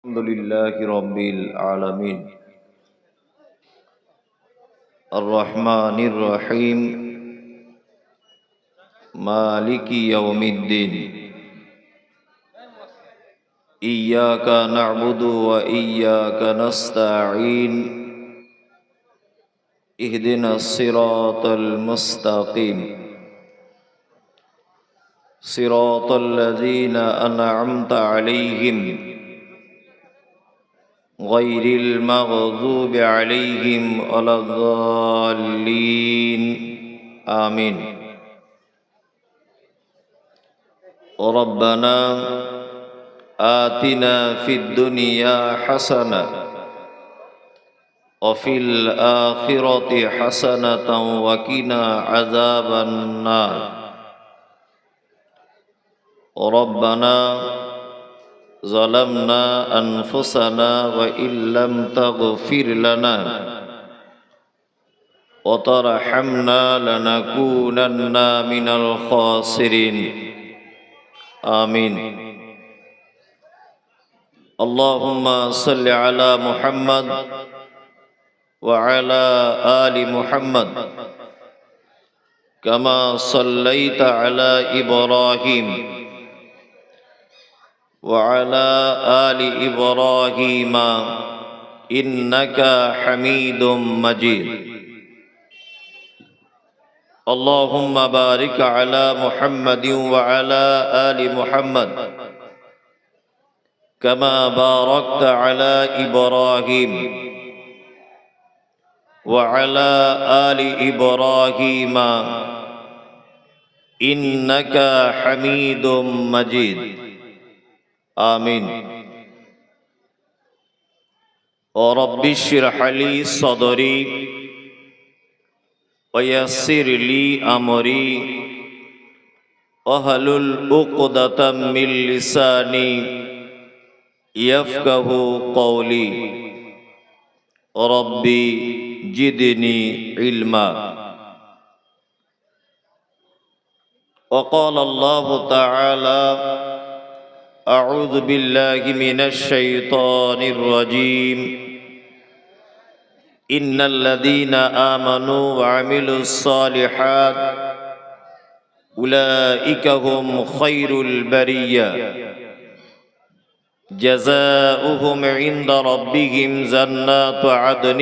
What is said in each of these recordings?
الحمد لله رب العالمين الرحمن الرحيم مالك يوم الدين إياك نعبد وإياك نستعين اهدنا الصراط المستقيم صراط الذين أنعمت عليهم غير المغضوب عليهم ولا الضالين آمين ربنا آتنا في الدنيا حسنة وفي الآخرة حسنة وقنا عذاب النار ربنا ظلمنا أنفسنا وإن لم تغفر لنا وترحمنا لنكونن من الخاسرين آمين اللهم صل على محمد وعلى آل محمد كما صليت على إبراهيم وعلى آل إبراهيم إنك حميد مجيد اللهم بارك على محمد وعلى آل محمد كما باركت على إبراهيم وعلى آل إبراهيم إنك حميد مجيد آمين رب اشرح لي صدري ويسر لي أمري واحلل عقدة من لساني يفقه قولي ربي زدني علما وقال الله تعالى أعوذ بالله من الشيطان الرجيم إن الذين آمنوا وعملوا الصالحات أولئك هم خير البرية جزاؤهم عند ربهم جنات عدن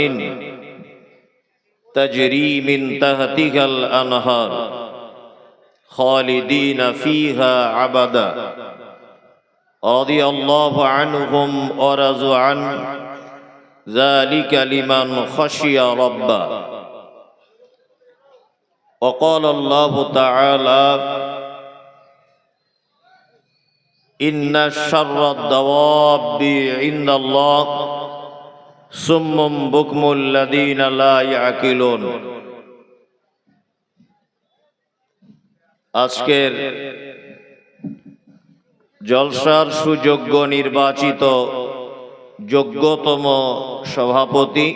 تجري من تحتها الأنهار خالدين فيها أبدا رضي الله عنهم ورضوا عنه ذلك لمن خشي ربه وقال الله تعالى إن شر الدواب عند الله صم بكم الذين لا يعقلون আজকের জলসার সুযোগ্য নির্বাচিত যোগ্যতম সভাপতি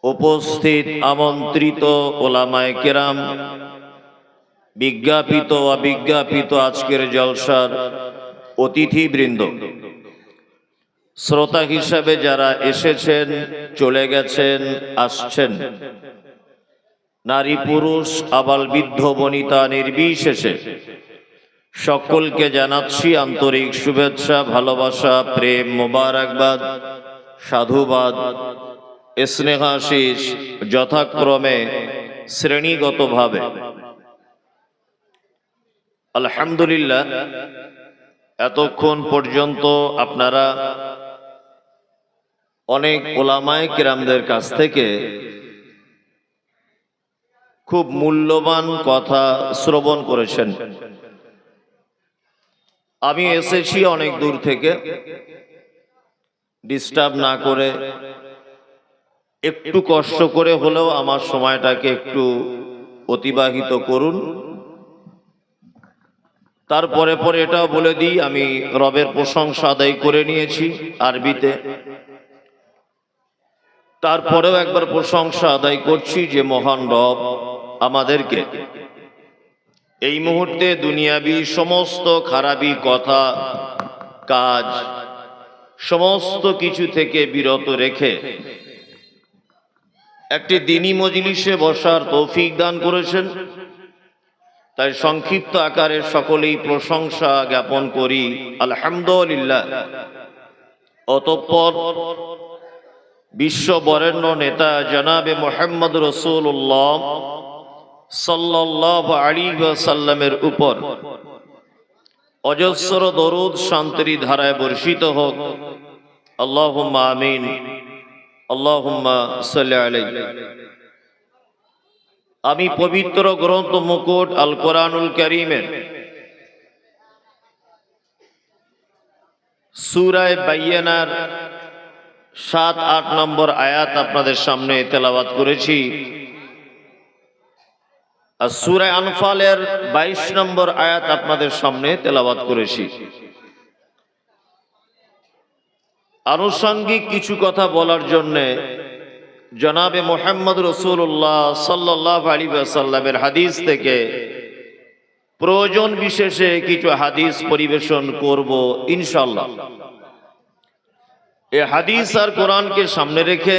উপস্থিত আমন্ত্রিত ওলামায়ে কেরাম বিজ্ঞাপিত অবিজ্ঞাপিত আজকের জলসার অতিথিবৃন্দ শ্রোতা হিসাবে যারা এসেছেন চলে গেছেন আসছেন নারী পুরুষ আবাল বৃদ্ধ বনিতা নির্বিশেষে সকলকে জানাচ্ছি আন্তরিক শুভেচ্ছা ভালোবাসা প্রেম মোবারকবাদ সাধুবাদ স্নেহাশিস যথাক্রমে শ্রেণীগতভাবে আলহামদুলিল্লাহ এতক্ষণ পর্যন্ত আপনারা অনেক ওলামায়ে কেরামদের কাছ থেকে খুব মূল্যবান কথা শ্রবণ করেছেন। আমি এসেছি অনেক দূর থেকে, ডিস্টার্ব না করে একটু কষ্ট করে হলেও আমার সময়টাকে একটু অতিবাহিত করুন। তারপরে পরে এটাও বলে দিই, আমি রবের প্রশংসা আদায় করে নিয়েছি আরবিতে, তারপরেও একবার প্রশংসা আদায় করছি যে মহান রব আমাদেরকে এই মুহূর্তে দুনিয়াবি সমস্ত খারাপি কথা কাজ সমস্ত কিছু থেকে বিরত রেখে একটি দ্বীনি মজলিসে বসার তৌফিক দান করেছেন। তাই সংক্ষিপ্ত আকারে সকলেই প্রশংসা জ্ঞাপন করি আলহামদুলিল্লাহ। অতঃপর বিশ্ব বরেণ্য নেতা জনাবে মুহাম্মদ রাসূলুল্লাহ সাল্লাল্লাহু আলাইহি ওয়াসাল্লামের উপর অজস্র দরুদ শান্তির ধারায় বর্ষিত হোক। আল্লাহুম্মা আমিন, আল্লাহুম্মা সাল্লি আলাইহি। আমি পবিত্র গ্রন্থ মুকুট আল কোরআনুল কারীমের সূরা বাইয়িনার ৭-৮ নম্বর আয়াত আপনাদের সামনে তেলাওয়াত করেছি, আর সূরা আনফালের ২২ নম্বর আয়াত আপনাদের সামনে তেলাওয়াত করেছি। আনুষঙ্গিক কিছু কথা বলার জন্যে জনাবে মুহাম্মদ রাসূলুল্লাহ সাল্লাল্লাহু আলাইহি ওয়াসাল্লামের হাদিস থেকে প্রয়োজন বিশেষে কিছু হাদিস পরিবেশন করব ইনশাআল্লাহ। এই হাদিস আর কোরআনকে সামনে রেখে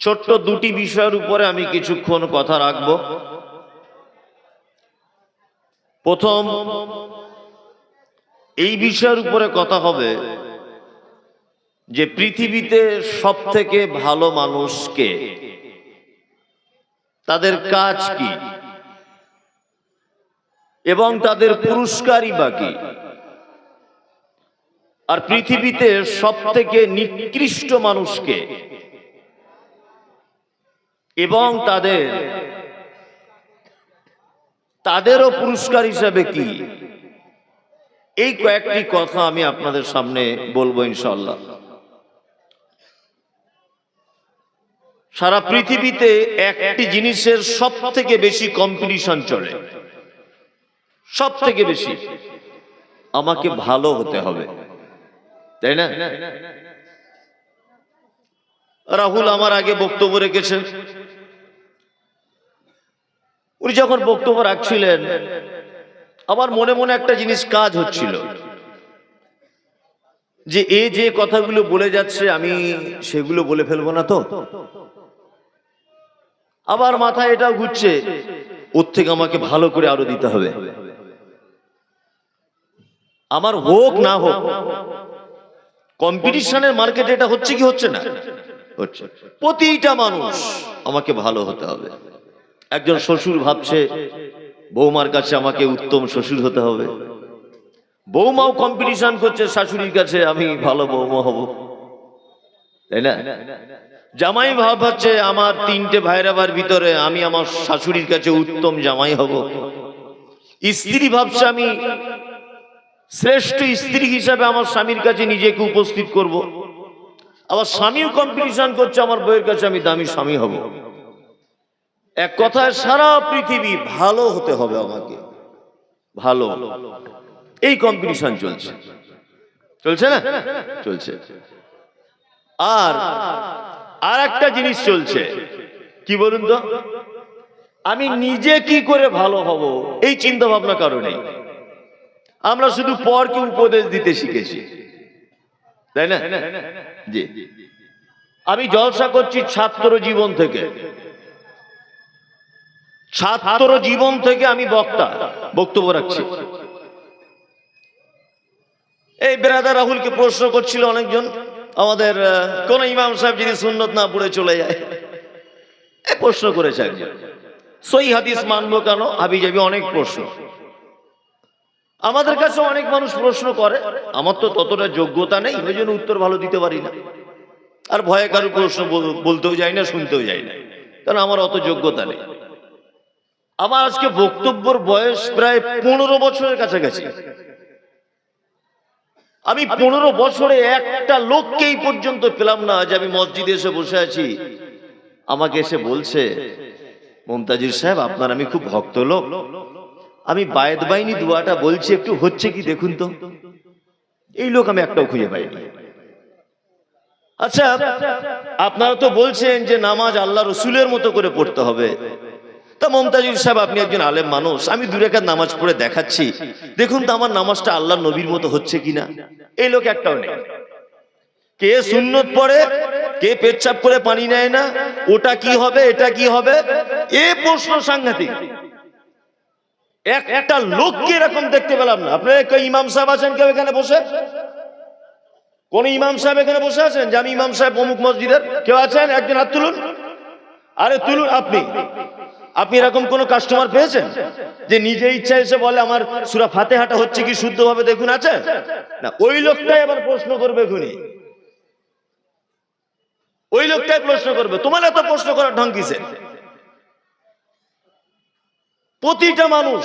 ছোট্ট দুটি বিষয়ের উপরে আমি কিছুক্ষণ কথা রাখব। প্রথম, এই বিষয়ের উপরে কথা হবে যে পৃথিবীতে সবথেকে ভালো মানুষ কে, তাদের কাজ কি এবং তাদের পুরস্কারই বা কি, আর পৃথিবীতে সবথেকে নিকৃষ্ট মানুষকে এবং তাদেরও পুরস্কার হিসাবে কি, এই কয়েকটি কথা আমি আপনাদের সামনে বলবো ইনশাআল্লাহ। সারা পৃথিবীতে একটি জিনিসের সব থেকে বেশি কম্পিটিশন চলে, সব থেকে বেশি, আমাকে ভালো হতে হবে, তাই না? রাহুল আমার আগে বক্তব্য রেখেছেন, উনি যখন বক্তব্য রাখছিলেন আমার মনে মনে একটা জিনিস কাজ হচ্ছিল যে এই যে কথাগুলো বলে যাচ্ছে আমি সেগুলো বলে ফেলবো না তো। আবার মাথায় এটাও ঘুরছে ওর থেকে আমাকে ভালো করে আরো দিতে হবে, আমার হোক না হোক। কম্পিটিশনের মার্কেটে এটা হচ্ছে কি হচ্ছে না? হচ্ছে। প্রতিটা মানুষ আমাকে ভালো হতে হবে। একজন শ্বশুর ভাবছে বৌমার কাছে আমাকে উত্তম শ্বশুর হতে হবে, বৌমাও কম্পিটিশন করছে শাশুড়ির কাছে আমি ভালো বৌমা হব, তাই না? জামাই ভাবছে আমার তিনটে ভাইরাবার ভিতরে আমি আমার শাশুড়ির কাছে উত্তম জামাই হব, স্ত্রী ভাবছে আমি শ্রেষ্ঠ স্ত্রী হিসাবে আমার স্বামীর কাছে নিজেকে উপস্থিত করব, আবার স্বামীও কম্পিটিশন করছে আমার বউয়ের কাছে আমি দামি স্বামী হব। এক কথায় সারা পৃথিবী ভালো হতে হবে আমাকে, ভালো, এই কম্পিটিশন চলছে, চলছে না? চলছে। আর একটা জিনিস চলছে কি বলুন তো, আমি নিজে কি করে ভালো হব এই চিন্তা ভাবনা কারণে আমরা শুধু পরকে উপদেশ দিতে শিখেছি, তাই না? জি, আমি জলসা করছি ছাত্র জীবন থেকে, ছাত্র জীবন থেকে আমি বক্তব্য রাখছি। এই ব্রাদার রাহুলকে প্রশ্ন করছিল অনেকজন, আমাদের কোন ইমাম সাহেব যদি সুন্নত না পড়ে চলে যায়, প্রশ্ন করেছে একজন, সহি হাদিস মানবো কেন, হাবি যাবি, অনেক প্রশ্ন। আমাদের কাছে অনেক মানুষ প্রশ্ন করে, আমার তো ততটা যোগ্যতা নেই, ওই জন্য উত্তর ভালো দিতে পারি না, আর ভয়ে কারো প্রশ্ন বলতেও যাই না, শুনতেও যাই না, কারণ আমার অত যোগ্যতা নেই। আমার আজকে বক্তব্যের বয়স প্রায় 15 বছরের কাছাকাছি। আমি 15 বছরে একটা লোককে এই পর্যন্ত পেলাম না যে আমি মসজিদে এসে বসে আছি আমাকে এসে বলছে মুমতাজির সাহেব আপনার আমি খুব ভক্ত লোক, আমি বায়েত বাইনি দুয়াটা বলছি একটু হচ্ছে কি দেখুন তো। এই লোক আমি একটাও খুঁজে পাইনি। আচ্ছা, আপনারা তো বলছেন যে নামাজ আল্লাহ রসুলের মতো করে পড়তে হবে, তা মমতাজুল সাহেব, আপনি একজন আলেম মানুষ, আমি 2 রাকাত নামাজ পড়ে দেখাচ্ছি, দেখুন তো আমার নামাজটা আল্লাহর নবীর মতো হচ্ছে কিনা। এই লোক একটাও নেই। কে সুন্নত পড়ে, কে পেচ্ছাপ করে পানি নেয় না, ওটা কি হবে, এটা কি হবে, এ প্রশ্ন সাংঘাতিক। একটা লোককে এরকম দেখতে পেলাম না। আপনার ইমাম সাহেব আছেন কেউ এখানে বসে? কোন ইমাম সাহেব এখানে বসে আছেন যে আমি ইমাম সাহেব অমুক মসজিদের? কেউ আছেন? একজন হাত তুলুন। আরে তুলুন। আপনি এরকম কোন কাস্টমার পেয়েছেন যে নিজে ইচ্ছা এসে বলে আমার সূরা ফাতিহাটা হচ্ছে কি শুদ্ধভাবে দেখুন? আছে না? ওই লোকটাই আবার প্রশ্ন করবে খুনি, ওই লোকটাই প্রশ্ন করবে। তোমার এত প্রশ্ন করার ঢং কিসে? প্রতিটা মানুষ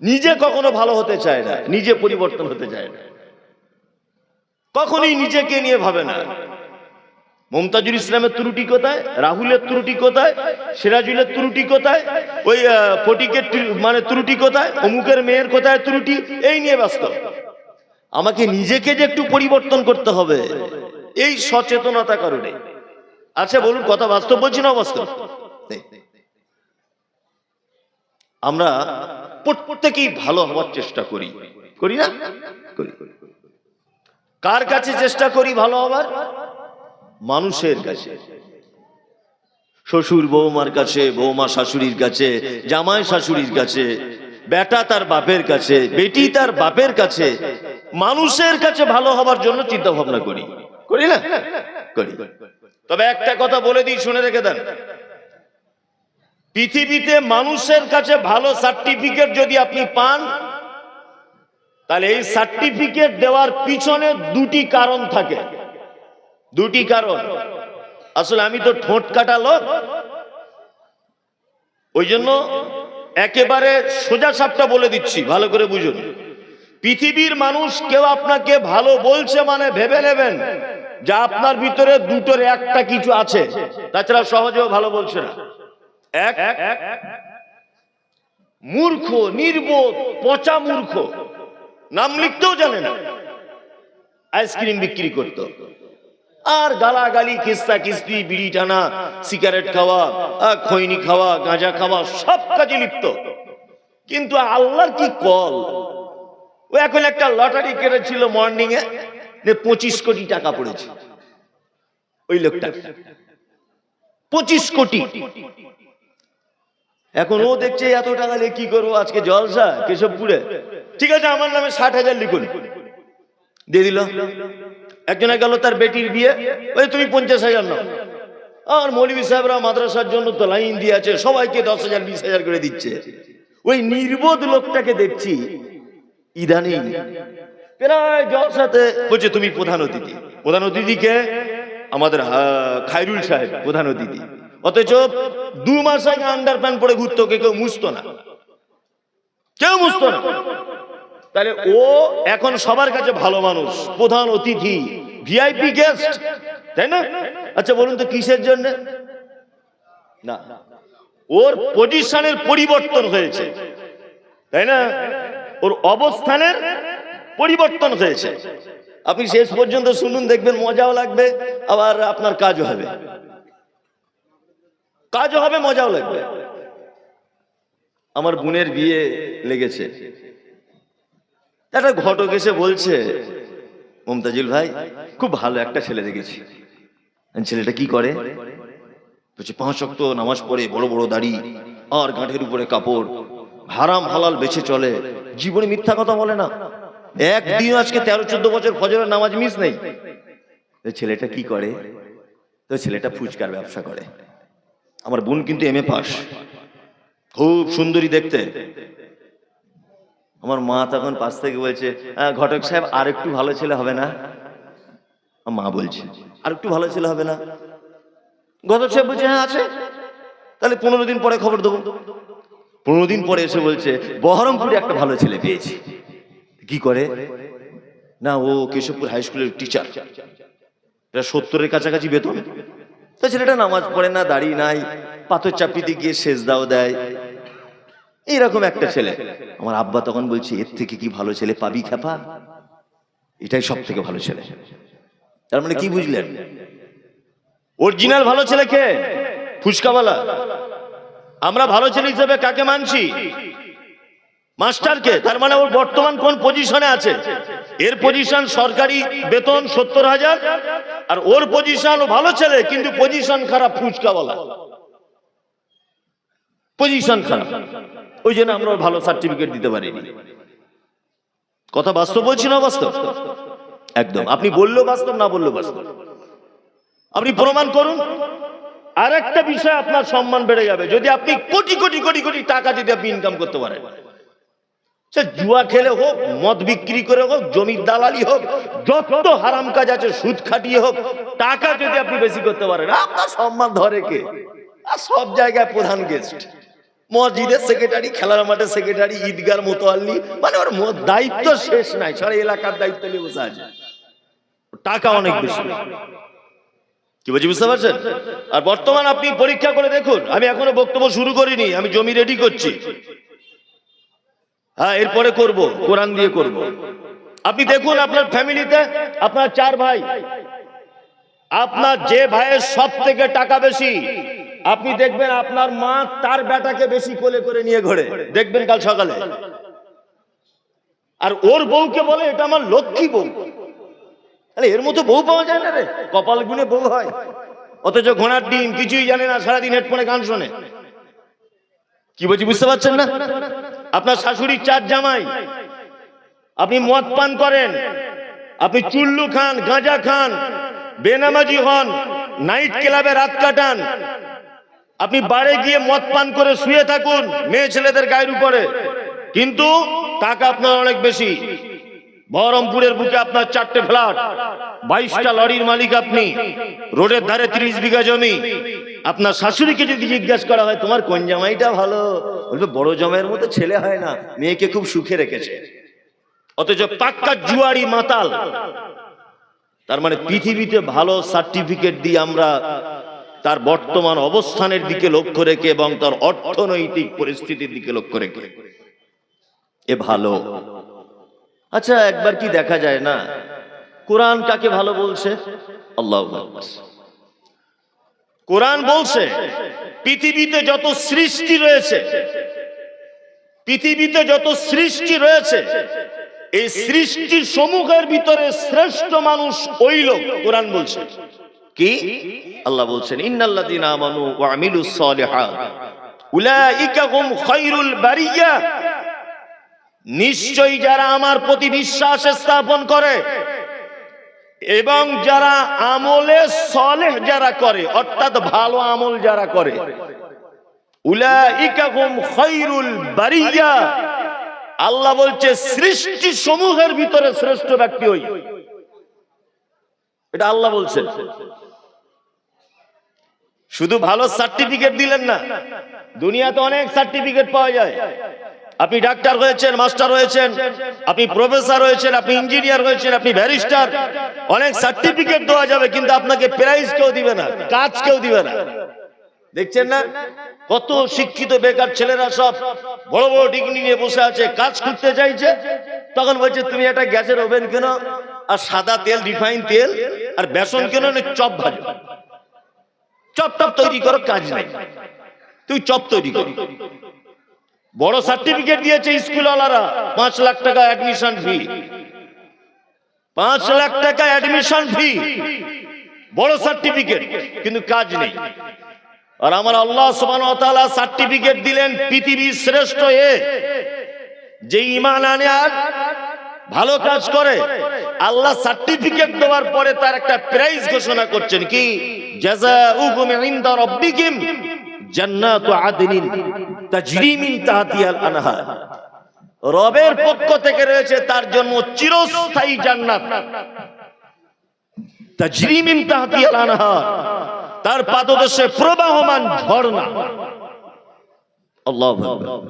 নিজে কখনো ভালো হতে চায় না, নিজে পরিবর্তন হতে চায় না, কখনোই নিজেকে নিয়ে ভাবে না। মমতাজুল ইসলামের ত্রুটি কোথায়? রাহুলের ত্রুটি কোথায়? সিরাজুলের ত্রুটি কোথায়? ওই ফটিকের মানে ত্রুটি কোথায়? অমুকের মেয়ের কোথায় ত্রুটি? এই নিয়ে ব্যস্ত। আমাকে নিজেকে যে একটু পরিবর্তন করতে হবে, এই সচেতনতা কারণে। আচ্ছা বলুন, কথা বাস্তব বলছি না অবাস্তব? আমরা প্রত্যেকেই ভালো হওয়ার চেষ্টা করি, করি না? করি। কার কাছে চেষ্টা করি ভালো হওয়ার? মানুষের কাছে। শ্বশুর বৌমার কাছে, বৌমা শাশুড়ির কাছে, জামাই শাশুড়ির কাছে, বেটা তার বাপের কাছে, বেটি তার বাপের কাছে, মানুষের কাছে ভালো হবার জন্য চিন্তা ভাবনা করি, করি না? করি। তবে একটা কথা বলে দিই, শুনে রেখে দেন। পৃথিবীতে মানুষের কাছে ভালো সার্টিফিকেট যদি আপনি পান, তাহলে এই সার্টিফিকেট দেওয়ার পিছনে 2টি কারণ থাকে। 2টি কারণ। আসলে আমি তো ঠোঁট কাটা লোক, ওই জন্য একেবারে সোজা সাপটা বলে দিচ্ছি, ভালো করে বুঝুন। পৃথিবীর মানুষ কেউ আপনাকে ভালো বলছে মানে ভেবে নেবেন যা আপনার ভিতরে 2টোর একটা কিছু আছে, তাছাড়া সহজেও ভালো বলছে না। এক, মূর্খ, নির্বোধ, পচা মূর্খ, নাম লিখতেও জানে না, আইসক্রিম বিক্রি করত, আর গালাগালি, কিস্তা কিস্তি, বিড়ি টানা, সিগারেট খাওয়া, খৈনি খাওয়া, গাঁজা খাওয়া, সব কাজে লিপ্ত। কিন্তু আল্লাহর কি কল, ও এখন একটা লটারি কেটেছিল মর্নিং এ, 25 কোটি টাকা পড়েছে। ওই লোকটা 25 কোটি। এখন ও দেখছে এত টাকা দিয়ে কি করবো, আজকে জলসা কেশবপুরে, ঠিক আছে আমার নামে 60,000 লিখুন, দিয়ে দিল। একজনে গেল তার বেটির বিয়ে, ওই তুমি 50,000 নাও। আর মৌলভী সাহেবরা মাদ্রাসার জন্য তো লাইন দিয়ে আছে, সবাইকে 10,000 20,000 করে দিচ্ছে। ওই নির্বোধ লোকটাকে দেখছি ইদানিং প্রায় জলসাতে বলছে তুমি প্রধান অতিথি। প্রধান অতিথিকে আমাদের খায়রুল সাহেব প্রধান অতিথি, অথচ 2 মাস আগে আন্ডার প্যান্ট পরে ঘুরতো, কেউ মুছতো না, কেউ মুছতো না। তাহলে ও এখন সবার কাছে ভালো মানুষ, প্রধান অতিথি, ভিআইপি গেস্ট, তাই না? আচ্ছা বলুন তো কিসের জন্য? না, ওর পজিশনের পরিবর্তন হয়েছে, তাই না? ওর অবস্থানের পরিবর্তন হয়েছে। আপনি শেষ পর্যন্ত শুনুন, দেখবেন মজাও লাগবে, আবার আপনার কাজও হবে, কাজও হবে, মজাও লাগবে। আমার বোনের বিয়ে লেগেছে, একটা ঘটক এসে বলছে, মমতাজুল ভাই খুব ভালো একটা ছেলে দেখেছি। ছেলেটা কি করে? বলছে 5 ওয়াক্ত নামাজ পড়ে, বড় বড় দাড়ি, আর গাঁটের উপরে কাপড়, হারাম হালাল বেছে চলে, জীবনে মিথ্যা কথা বলে না, একদিন আজকে 13-14 বছর ফজরের নামাজ মিস নেই। ছেলেটা কি করে? তো ছেলেটা ফুচকার ব্যবসা করে। আমার বোন কিন্তু MA পাস, খুব সুন্দরী দেখতে। আমার মা তখন পাশ থেকে বলছে, ঘটক সাহেব আর একটু ভালো ছেলে হবে না? মা বলছে আর একটু ভালো ছেলে হবে না? ঘটক সাহেব বলছে হ্যাঁ আছে। তাহলে 15 দিন পরে খবর দেবো। 15 দিন পরে এসে বলছে বহরমপুরে একটা ভালো ছেলে পেয়েছি। কি করে? না, ও কেশবপুর হাই স্কুলের টিচার, 70-এর কাছাকাছি বেতন। তো ছেলেটা নামাজ পড়ে না, দাড়ি নাই, পাথর চাপিতে গিয়ে সেজদাও দেয়, এইরকম একটা ছেলে। আমার আব্বা তখন বলছে এর থেকে কি ভালো ছেলে পাবি খেপা, এটাই সব থেকে ভালো ছেলে। তার মানে কি বুঝলেন? অরিজিনাল ভালো ছেলে কে? ফুচকাওয়ালা। আমরা ভালো ছেলে হিসেবে কাকে মানছি? মাস্টারকে। তার মানে ওর বর্তমান কোন পজিশনে আছে? এর পজিশন সরকারি বেতন 70,000, আর ওর পজিশন ভালো ছেলে কিন্তু পজিশন খারাপ, ফুচকাওয়ালা, পজিশন খারাপ, ওই জন্য আমরা ভালো সার্টিফিকেট দিতে পারিনি। কথা বাস্তব বলছি না বাস্তব? একদম। আপনি বললেও বাস্তব, না বললেও বাস্তব। আপনি প্রমাণ করুন। আর একটা বিষয়, আপনার সম্মান বেড়ে যাবে যদি আপনি কোটি কোটি কোটি কোটি টাকা যদি আপনি ইনকাম করতে পারেন। সে জুয়া খেলে হোক, মদ বিক্রি করে হোক, জমির দালালি হোক, যত হারাম কাজ আছে, সুদ খাটিয়ে হোক, টাকা যদি আপনি বেশি করতে পারেন, আপনার সম্মান ধরে কে? আর সব জায়গায় প্রধান গেস্ট, মসজিদের সেক্রেটারি, খেলার মাঠের সেক্রেটারি, ঈদগার মোতাল্লি, মানে ওর দায়িত্ব শেষ নাই, সারা এলাকার দায়িত্ব নিয়ে বসে আছে, টাকা অনেক বেশি। কি বলছি বুঝতে পারছেন? আর বর্তমান আপনি পরীক্ষা করে দেখুন, আমি এখনো বক্তব্য শুরু করিনি, আমি জমি রেডি করছি, হ্যাঁ এরপরে করব, কোরআন দিয়ে করব। আপনি দেখুন আপনার ফ্যামিলিতে, আপনার 4 ভাই, আপনার যে ভাইয়ের সব থেকে টাকা বেশি, আপনি দেখবেন আপনার মা তার বেটাকে বেশি কোলে করে নিয়ে ঘোরে, দেখবেন কাল সকালে। আর ওর বউকে বলে এটা আমার লক্ষ্মী বউ। আরে এর মতো বউ পাওয়া যায় না রে, কপাল গুনে বউ হয়। অথচ ঘোড়ার ডিম, কিছুই জানে না, সারাদিন হেডফোনে গান শোনে। কি বলছি বুঝতে পারছেন না? আপনার শাশুড়ির 4 জামাই, আপনি মদ পান করেন, আপনি চুল্লু খান, গাঁজা খান, বেনামাজি হন, নাইট ক্লাবে রাত কাটান, আপনি বাড়ি গিয়ে মদ পান করে শুয়ে থাকুন মেয়ে ছেলেদের গায়ের উপরে, কিন্তু টাকা আপনার অনেক বেশি। বহরমপুরের বুকে আপনার 4টে ফ্ল্যাট, 22টা লরির মালিক আপনি, রোডের ধারে 30 বিঘা জমি। আপনার শাশুড়িকে যদি জিজ্ঞাসা করা হয় তোমার কোন জামাইটা ভালো, বলবে বড় জামাইয়ের মতো ছেলে হয় না, মেয়েকে খুব সুখে রেখেছে। অথচ পাক্কা জুয়ারি মাতাল। তার মানে পৃথিবীতে ভালো সার্টিফিকেট দিয়ে আমরা তার বর্তমান অবস্থানের দিকে লক্ষ্য রেখে এবং তার অর্থনৈতিক পরিস্থিতির দিকে লক্ষ্য রেখে এ ভালো। আচ্ছা একবার কি দেখা যায় না কোরআন কাকে ভালো বলছে? আল্লাহু আকবার। কোরআন বলছে পৃথিবীতে যত সৃষ্টি রয়েছে, পৃথিবীতে যত সৃষ্টি রয়েছে, এই সৃষ্টির সমূহের ভিতরে শ্রেষ্ঠ মানুষ ওই লোক। কোরআন বলছে কি? আল্লাহ বলছেন ইন্নাল্লাযীনা আমানু ওয়া আমিলুস সালিহাত উলাইকা হুম খায়রুল বারিয়া। নিশ্চয়ই যারা আমার প্রতি বিশ্বাস স্থাপন করে এবং যারা আমলে সালেহ যারা করে, অর্থাৎ ভালো আমল যারা করে, উলাইকা হুম খায়রুল বারিয়া, আল্লাহ বলছে সৃষ্টি সমূহের ভিতরে শ্রেষ্ঠ ব্যক্তি ওই। এটা আল্লাহ বলছেন। শুধু ভালো সার্টিফিকেট দিলেন না, দুনিয়াতে অনেক সার্টিফিকেট পাওয়া যায়। আপনি ডাক্তার হয়েছেন, মাস্টার হয়েছেন, আপনি প্রফেসর হয়েছেন, আপনি ইঞ্জিনিয়ার হয়েছেন, আপনি ব্যারিস্টার, অনেক সার্টিফিকেট দেওয়া যাবে, কিন্তু আপনাকে প্রাইজ কেউ দিবে না, কাজ কেউ দিবে না। দেখছেন না কত শিক্ষিত বেকার ছেলেরা সব বড় বড় ডিগ্রি নিয়ে বসে আছে, কাজ করতে চাইছে, তখন বলছে তুমি একটা গ্যাসের ওভেন কেন, আর সাদা তেল, রিফাইন তেল আর বেসন কেন, চপ ভাজো, চপ টপ তৈরি করো, কাজ নাই, তুই চপ তৈরি করো। বড় সার্টিফিকেট দিয়েছে স্কুলওয়ালারা, 5 লাখ টাকা অ্যাডমিশন ফি, 5 লাখ টাকা অ্যাডমিশন ফি, বড় সার্টিফিকেট, কিন্তু কাজ নেই। আর আমার আল্লাহ সুবহানাহু ওয়া তাআলা সার্টিফিকেট দিলেন পৃথিবীর শ্রেষ্ঠ এ, যে ঈমান আনে আর ভালো কাজ করে। আল্লাহ সার্টিফিকেট দেওয়ার পরে তার একটা প্রাইজ ঘোষণা করছেন কি? জাযাউকুম ইনদা রাব্বিকুম জান্নাতু আদনিন তাজরি মিন তাহতিহাল আনহার। রবের পক্ষ থেকে রয়েছে তার জন্য চিরস্থায়ী জান্নাত, তাজরি মিন তাহতিহাল আনহার, তার পাদদেশে প্রবাহমান ঝর্ণা। আল্লাহু আকবার।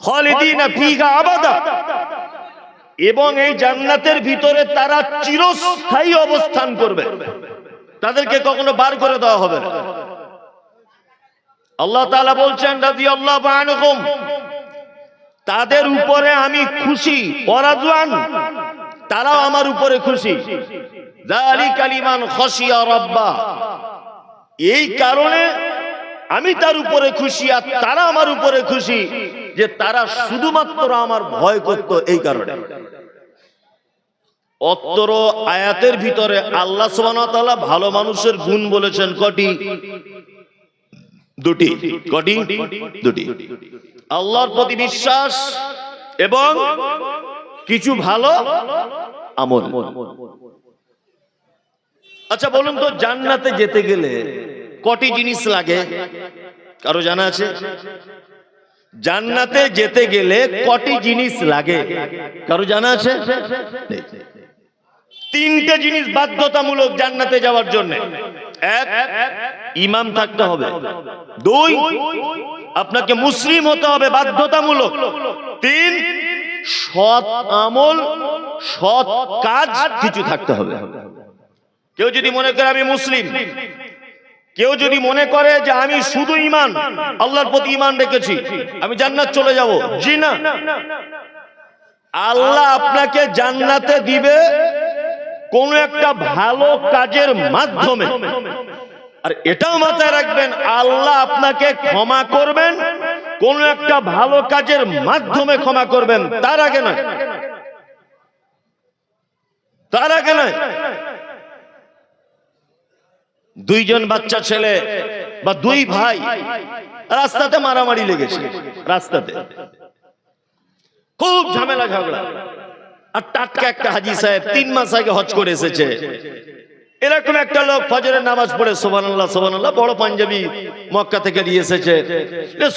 খালিদিনা ফিহা আবাদা, এবং এই জান্নাতের ভিতরে তারা চিরস্থায়ী অবস্থান করবে, তাদেরকে কখনো বার করে দেওয়া হবে না। আল্লাহ তাআলা বলছেন রাদিয়াল্লাহু আনহুম, তাদের উপরে আমি খুশি, ওয়ারাজওয়ান, তারাও আমার উপরে খুশি। যালিকা লিমান খাশিয়া রাব্বা, এই কারণে আমি তার উপরে খুশি আর তারা আমার উপরে খুশি যে তারা শুধুমাত্র আমার ভয় করত এই কারণে। অত্তর আয়াতের ভিতরে আল্লাহ সুবহানাহু ওয়া তাআলা ভালো মানুষের গুণ বলেছেন কটি? দুটি। কটি? দুটি। আল্লাহর প্রতি বিশ্বাস এবং কিছু ভালো আমল। আচ্ছা বলুন তো, জান্নাতে যেতে গেলে কটি জিনিস লাগে? কারো জানা আছে? জান্নাতে যেতে গেলে কটি জিনিস লাগে? কারো জানা আছে? তিনটে জিনিস বাধ্যতামূলক জান্নাতে যাওয়ার জন্য। এক, ঈমান থাকতে হবে। দুই, আপনাকে মুসলিম হতে হবে বাধ্যতামূলক। তিন, সৎ আমল সৎ কাজ কিছু থাকতে হবে। কেউ যদি মনে করে আমি মুসলিম, কেউ যদি মনে করে যে আমি শুধু ঈমান, আল্লাহর প্রতি ঈমান রেখেছি, আমি জান্নাত চলে যাব, জি না। আল্লাহ আপনাকে জান্নাতে দিবে কোন একটা ভালো কাজের মাধ্যমে। আর এটাও মাথায় রাখবেন, আল্লাহ আপনাকে ক্ষমা করবেন কোন একটা ভালো কাজের মাধ্যমে ক্ষমা করবেন, তার আগে নয়। তার আগে নয়। দুইজন বাচ্চা ছেলে বা দুই ভাই রাস্তাতে মারামারি লেগেছে, রাস্তাতে খুব ঝামেলা ঝগড়া। আর টাটকা একটা হাজী সাহেব 3 মাস আগে হজ করে এসেছে, এরকম একটা লোক ফজরের নামাজ পড়ে সুবহানাল্লাহ সুবহানাল্লাহ, বড় পাঞ্জাবি মক্কা থেকে নিয়ে এসেছে,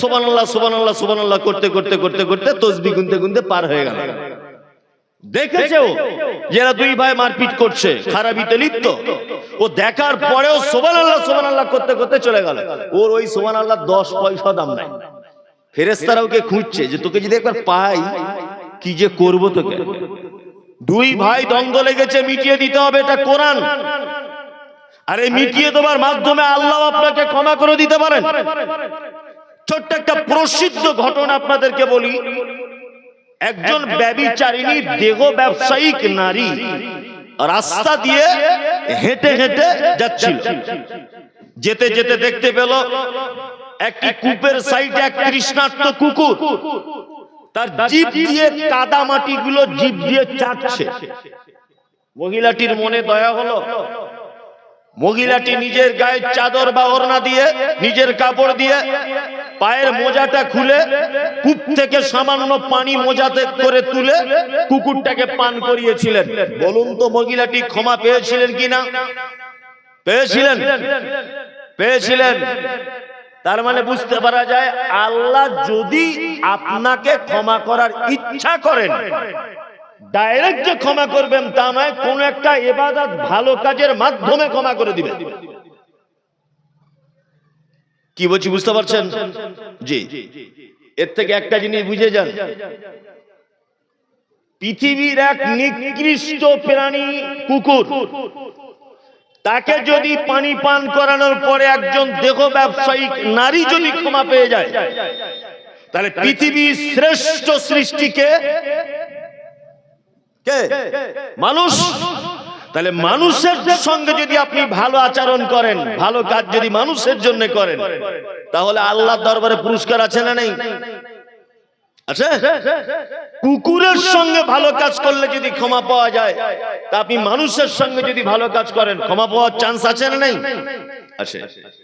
সুবহানাল্লাহ সুবহানাল্লাহ সুবহানাল্লাহ করতে করতে করতে করতে তাসবিহ গুনতে গুনতে পার হয়ে গেল। দেখেছে ও যারা দুই ভাই মারপিট করছে, খারাপিতে লিপ্ত, ও দেখার পরেও সুবহানাল্লাহ সুবহানাল্লাহ করতে করতে চলে গেল। ওর ওই সুবহানাল্লাহ 10 পয়সা দাম নাই। ফেরেশতারা ওকে খুঁজছে যে তোকে যদি একবার পাই কি যে করব তোকে। দুই ভাই দ্বন্দ্ব লেগেছে, মিটিয়ে দিতে হবে, এটা কোরআন। আর এই মিটিয়ে দেওয়ার মাধ্যমে আল্লাহ আপনাকে ক্ষমা করে দিতে পারেন। ছোট্ট একটা প্রসিদ্ধ ঘটনা আপনাদেরকে বলি। একজন ব্যভিচারিণী দেহ ব্যবসায়িক নারী রাস্তা দিয়ে হেঁটে হেঁটে যাচ্ছিল। যেতে যেতে দেখতে পেল একটি কূপের সাইডে এক তৃষ্ণার্ত কুকুর তার জিভ দিয়ে কাদা মাটি গুলো জিভ দিয়ে চাটছে। মহিলাটির মনে দয়া হলো। মহিলাটি নিজের গায়ের চাদর বা ওড়না দিয়ে, নিজের কাপড় দিয়ে পায়ের মোজাটা খুলে কূপ থেকে সামান্য পানি মোজাতে করে তুলে কুকুরটাকে পান করিয়েছিলেন। বলুন তো মহিলাটি ক্ষমা পেয়েছিলেন কিনা? পেয়েছিলেন, পেয়েছিলেন। তার মানে বুঝতে পারা যায় আল্লাহ যদি আপনাকে ক্ষমা করার ইচ্ছা করেন, ডাইরেক্ট যে ক্ষমা করবেন তা নয়, কোন একটা ইবাদত ভালো কাজের মাধ্যমে ক্ষমা করে দিবেন। কি বলছি বুঝতে পারছেন? জি। এর থেকে একটা জিনিস বুঝে যান, পৃথিবীর এক নিকৃষ্ট প্রাণী কুকুর, তাকে যদি পানি পান করানোর পরে একজন দেহ ব্যবসায়িক নারী যদি ক্ষমা পেয়ে যায়, তাহলে পৃথিবীর শ্রেষ্ঠ সৃষ্টিকে কে? মানুষ। তাহলে মানুষের সঙ্গে যদি আপনি ভালো আচরণ করেন, ভালো কাজ যদি মানুষের জন্য করেন, তাহলে আল্লাহর দরবারে পুরস্কার আছে না নেই? আছে। কুকুরের সঙ্গে ভালো কাজ করলে যদি ক্ষমা পাওয়া যায়, তা আপনি মানুষের সঙ্গে যদি ভালো কাজ করেন ক্ষমা পাওয়ার চান্স আছে না নেই? আছে।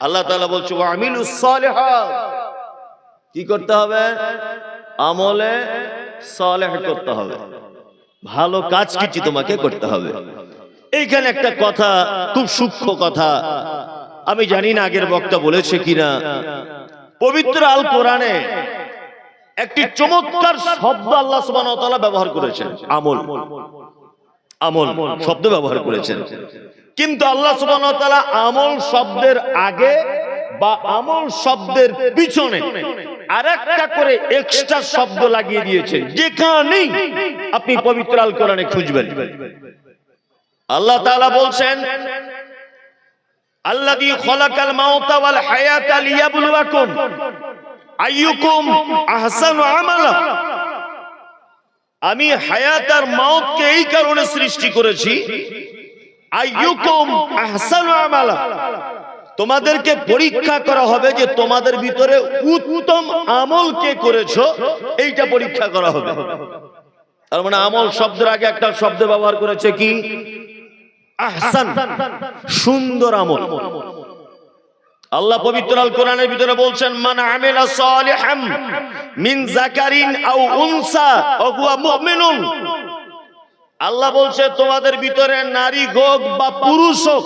আল্লাহ তাআলা বলছে ওয়া আমিলুস সালিহাত, কি করতে হবে? আমলে সালেহ করতে হবে, ভালো কাজ কিছু তোমাকে করতে হবে। এইখানে একটা কথা, খুব সূক্ষ্ম কথা, আমি জানি না আগের বক্তা বলেছে কিনা। পবিত্র আল কোরআনে একটি চমৎকার শব্দ আল্লাহ সুবহানাহু ওয়া তাআলা ব্যবহার করেছেন, আমল। আমল শব্দ ব্যবহার করেছেন, কিন্তু আল্লাহ সুবহানাহু ওয়া তাআলা আমল শব্দের আগে বা আমল শব্দের পিছনে আরেকটা করে এক্সট্রা শব্দ লাগিয়ে দিয়েছেন, যেখানেই আপনি পবিত্র আল কোরআনে খুঁজবেন। আল্লাহ তাআলা বলছেন আল্লাযী খালাকাল মাউতা ওয়াল হায়াতা লিয়াবলুয়াকুম আইয়ুকুম আহসানু আমালা। আমি হায়াত আর মাউতকে এই কারণে সৃষ্টি করেছি, আইয়ুকুম আহসানু আমালা, তোমাদেরকে পরীক্ষা করা হবে যে তোমাদের ভিতরে উত্তম আমল কে করেছো, এইটা পরীক্ষা করা হবে। তার মানে আমল শব্দের আগে একটা শব্দ ব্যবহার করেছে কি? আহসান, সুন্দর আমল। আল্লাহ পবিত্র আল কোরআনের ভিতরে বলছেন, মান আমিলা সালিহাম মিন যাকারিন আও উনসা ওয়া হুয়া মুমিনুন। আল্লাহ বলছে তোমাদের ভিতরে নারী হোক বা পুরুষ হোক,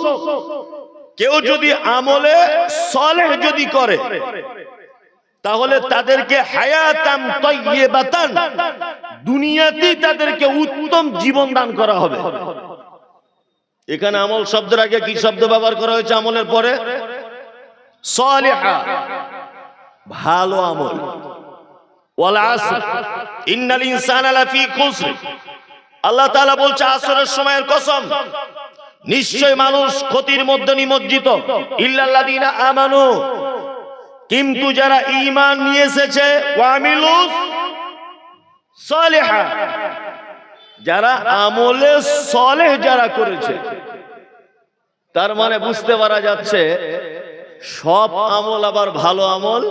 কেউ যদি আমলে সালেহ যদি করে, তাহলে তাদেরকে হায়াতান তাইয়্যিবাতান, দুনিয়াতেই তাদেরকে উত্তম জীবন দান করা হবে। এখানে আমল শব্দের আগে কি শব্দ ব্যবহার করা হয়েছে? আমলের পরে সালিহা, ভালো আমল। ওয়াল আসর ইন্নাল ইনসানা লাফি খুসর। আল্লাহ তাআলা বলছে আসরের সময়ের কসম, নিশ্চয় মানুষ ক্ষতির মধ্যে নিমজ্জিত। ইল্লাল্লাযিনা আমানু, কিন্তু যারা ঈমান নিয়ে এসেছে, ওয়া আমিলুস সালিহা, যারা আমলে সালেহ যারা করেছে। তার মানে বুঝতে পারা যাচ্ছে সব আমল আবার ভালো আমল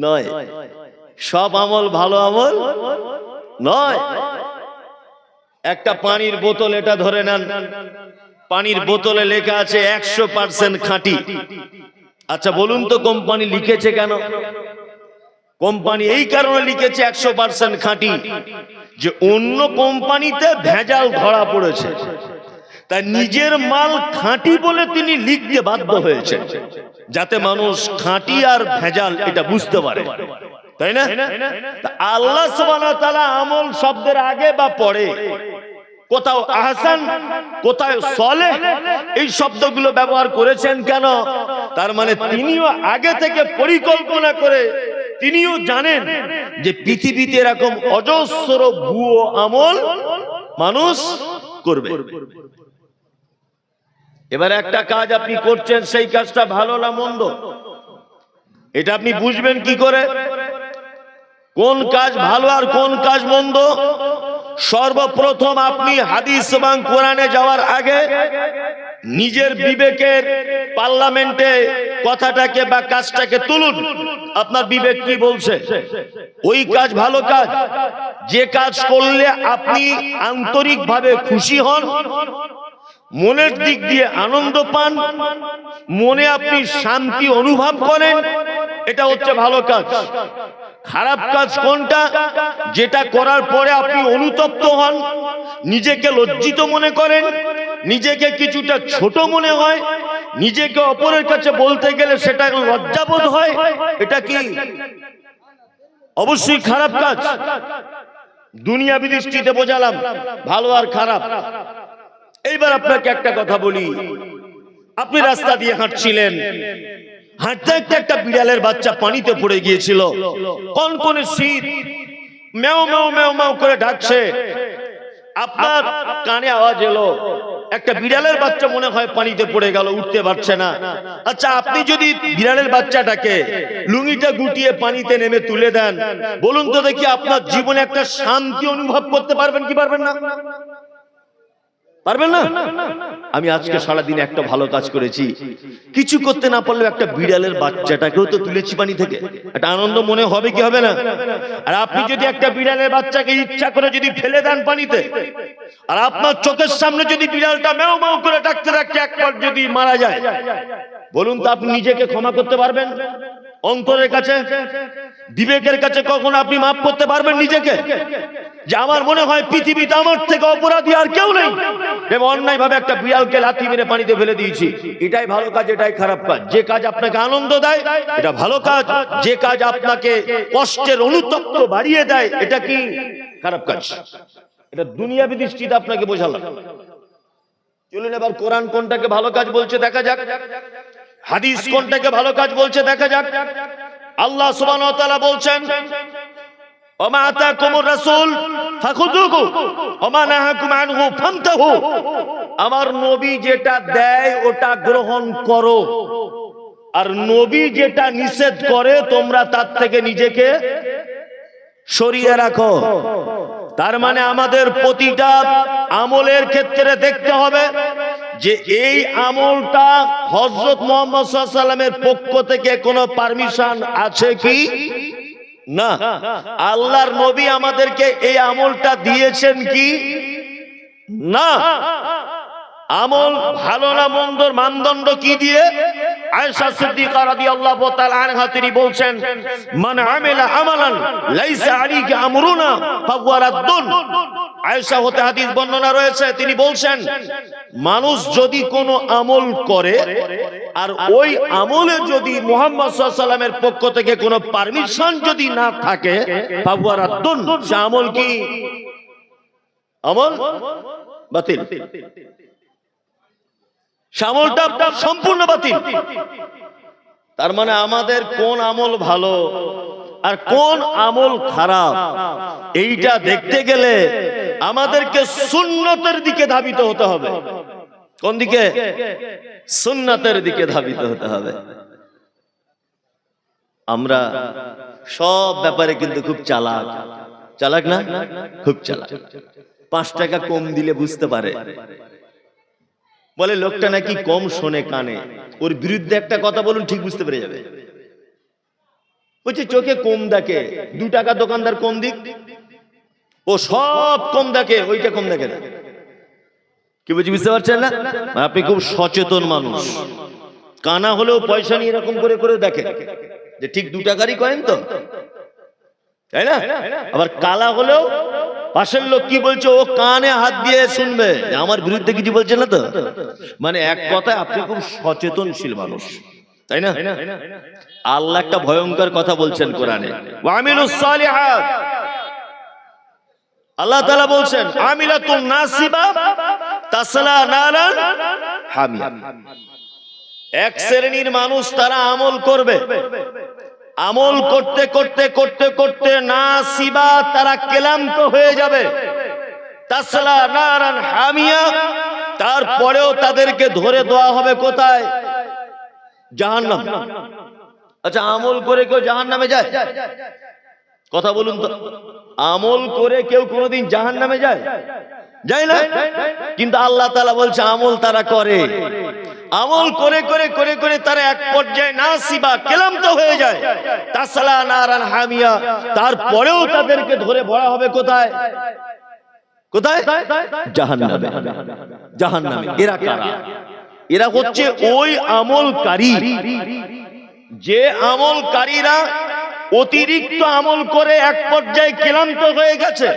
নয়, সব আমল ভালো আমল নয়। একটা পানির বোতল, এটা ধরে নেন, পানির বোতলে লেখা আছে 100% খাঁটি। আচ্ছা বলুন তো কোম্পানি লিখেছে কেন? কোম্পানি এই কারণে লিখেছে 100% খাঁটি, যে অন্য কোম্পানিতে ভেজাল ধরা পড়েছে, তাই নিজের মাল খাঁটি বলে তিনি লিখতে বাধ্য হয়েছে, যাতে মানুষ খাঁটি আর ভেজাল এটা বুঝতে পারে, তাই না? আল্লাহ সুবহানাহু ওয়া তাআলা আমল শব্দের আগে বা পরে কোথাও আহসান, কোথাও সালেহ, এই শব্দগুলো ব্যবহার করেছেন কেন? তার মানে তিনিও আগে থেকে পরিকল্পনা করে তিনিও জানেন যে পৃথিবীতে এরকম অজস্র ভুয়ো আমল মানুষ করবে। এবার একটা কাজ আপনি করছেন, সেই কাজটা ভালো না মন্দ, এটা আপনি বুঝবেন কি করে? কোন কাজ ভালো আর কোন কাজ মন্দ? সর্বপ্রথম আপনি হাদিস এবং কোরআনে যাওয়ার আগে নিজের বিবেকের পার্লামেন্টে কথাটাকে বা কাজটাকে তুলুন। আপনার বিবেক কি বলছে? ওই কাজ ভালো কাজ, যে কাজ করলে আপনি আন্তরিকভাবে খুশি হন, মনের দিক দিয়ে আনন্দ পান, মনে আপনি শান্তি অনুভব করেন, এটা হচ্ছে ভালো কাজ। খারাপ কাজ কোনটা? যেটা করার পরে আপনি অনুতপ্ত হন, নিজেকে লজ্জিত মনে করেন, নিজেকে কিছুটা ছোট মনে হয়, নিজেকে অপরের কাছে বলতে গেলে সেটা লজ্জাবোধ হয়, এটা কি? অবশ্যই খারাপ কাজ। দুনিয়াবি দৃষ্টিতে বোঝালাম ভালো আর খারাপ। এইবার আপনাকে একটা কথা বলি, আপনি রাস্তা দিয়ে হাঁটছিলেন, হাঁটতে হাঁটতে একটা বিড়ালের বাচ্চা পানিতে পড়ে গিয়েছিল, কনকনে শীত, ম্যাও ম্যাও ম্যাও ম্যাও করে ডাকছে, আপনার কানে আওয়াজ এলো, একটা বিড়ালের বাচ্চা মনে হয় পানিতে পড়ে গেল, উঠতে পারছে না। আচ্ছা আপনি যদি বিড়ালের বাচ্চাটাকে লুঙ্গিটা গুটিয়ে পানিতে নেমে তুলে দেন, বলুন তো দেখি আপনার জীবনে একটা শান্তি অনুভব করতে পারবেন কি পারবেন না? পারবেন না? আমি আজকে সারাদিন একটা ভালো কাজ করেছি, কিছু করতে না পারলেও একটা বিড়ালের বাচ্চাটাকেও তো তুলেছি পানি থেকে, একটা আনন্দ মনে হবে কি হবে না? আর আপনি যদি একটা বিড়ালের বাচ্চাকে ইচ্ছা করে যদি ফেলে দেন পানিতে, আর আপনার চোখের সামনে যদি বিড়ালটা ম্যাও ম্যাও করে ডাকতে ডাকতে একবার যদি মারা যায়, বলুন তো আপনি নিজেকে ক্ষমা করতে পারবেন? অন্তরের কাছে, বিবেকের কাছে কখনো আপনি মাফ করতে পারবেন নিজেকে? যে আমার মনে হয় পৃথিবীতে আমার থেকে অপরাধী আর কেউ নেই, এবং অন্যায় ভাবে একটা বিড়ালকে লাথি মেরে পানিতে ফেলে দিয়েছি, এটাই ভালো কাজ, এটাই খারাপ কাজ? যে কাজ আপনাকে আনন্দ দেয় এটা ভালো কাজ, যে কাজ আপনাকে কষ্টের অনুতপ্ত বাড়িয়ে দেয় এটা কি খারাপ কাজ? এটা দুনিয়াবি দৃষ্টিতে আপনাকে বোঝালাম। চলুন এবার কোরআন কোনটাকে ভালো কাজ বলছে দেখা যাক, হাদিস কোনটাকে ভালো কাজ বলছে দেখা যাক। আল্লাহ সুবহানাহু ওয়া তাআলা বলছেন, ওমা আতাকুমুর রাসূল ফাখুযুহু ওমা নাহাকুম আনহু ফান্তাহু। আমার নবী যেটা দেয় ওটা গ্রহণ করো, আর নবী যেটা নিষেধ করে তোমরা তার থেকে নিজেকে সরিয়ে রাখো। তার মানে আমাদের প্রতিটা আমলের ক্ষেত্রে দেখতে হবে যে এই আমলটা হযরত মুহাম্মদ সাল্লাল্লাহু আলাইহি ওয়াসাল্লামের পক্ষ থেকে কোনো পারমিশন আছে কি না? আল্লাহর নবী আমাদেরকে এই আমলটা দিয়েছেন কি না? আমল ভালো না মন্দর মানদণ্ড কি দিয়ে? আয়েশা সিদ্দিকা রাদিয়াল্লাহু তাআলা আনহা তিনি বলছেন, মান আমিলা আমালান লাইসা আলাইহি আমরুনা ফাহুয়া রাদ্দুন। আয়েশা হতে হাদিস বর্ণনা রয়েছে, তিনি বলছেন মানুষ যদি কোনো আমল করে আর ওই আমলে যদি মুহাম্মদ সাল্লাল্লাহু আলাইহি ওয়াসাল্লামের পক্ষ থেকে কোনো পারমিশন যদি না থাকে ফাহুয়া রাদ্দুন, সে আমল কি? আমল বাতিল, আমলটা সম্পূর্ণ বাতিল। তার মানে আমাদের কোন আমল ভালো আর কোন আমল খারাপ এইটা দেখতে গেলে আমাদেরকে সুন্নতের দিকে ধাবিত হতে হবে। কোন দিকে? সুন্নতের দিকে ধাবিত হতে হবে। আমরা সব ব্যাপারে কিন্তু খুব চালাক, চালাক না? খুব চালাক। 5 টাকা কম দিলে বুঝতে পারে, বলে লোকটা নাকি কম শোনে কানে, ওর বিরুদ্ধে একটা কথা বলুন ঠিক বুঝতে পেরে যাবে। বলছে চোখে কম দেখে, 2 টাকা দোকানদার কম দিক, ও সব কম দেখে, ওইটা কম দেখে না। কি বলছি বুঝতে পারছেন না? আপনি খুব সচেতন মানুষ, কানা হলেও পয়সা নিয়ে এরকম করে করে দেখে যে ঠিক 2 টাকারই কয়েন তো, তাই না? আবার কালা হলেও পাশের লোক কি বলছে ও কানে হাত দিয়ে শুনবে, আমার বিরুদ্ধে কিছু বলছে না তো। মানে এক কথায় আপনি খুব সচেতনশীল মানুষ, তাই না? আল্লাহ একটা ভয়ঙ্কর কথা বলছেন কোরআনে, ওয়ামিলুস সালিহাত। আল্লাহ তাআলা বলছেন আমিলাতুন নাসিবা তাসলা নারান হামিয়া। এক শ্রেণীর মানুষ তারা আমল করবে, আমল করতে করতে করতে করতে নাসিবা তারা ক্লান্ত হয়ে যাবে, তাসলা নারান হামিয়া, তারপরেও তাদেরকে ধরে দেওয়া হবে কোথায়? জাহান্নাম। আচ্ছা আমল করে কেউ জাহান্নামে যায়? কথা বলুন তো, আমল করে কেউ কোনোদিন জাহান্নামে যায়? যায় না। কিন্তু আল্লাহ তাআলা বলছে আমল তারা করে, আমল করে করে করে করে তারা এক পর্যায়ে নাসিবা ক্লান্ত হয়ে যায়, তাসলা নারান হামিয়া, তারপরেও তাদেরকে ধরে ভরা হবে কোথায়? কোথায়? জাহান্নামে। জাহান্নামে। এরা কারা? এরা হচ্ছে ওই আমলকারী, যে আমলকারীরা অতিরিক্ত আমল করে এক পর্যায়ে ক্লান্ত হয়ে গেছে,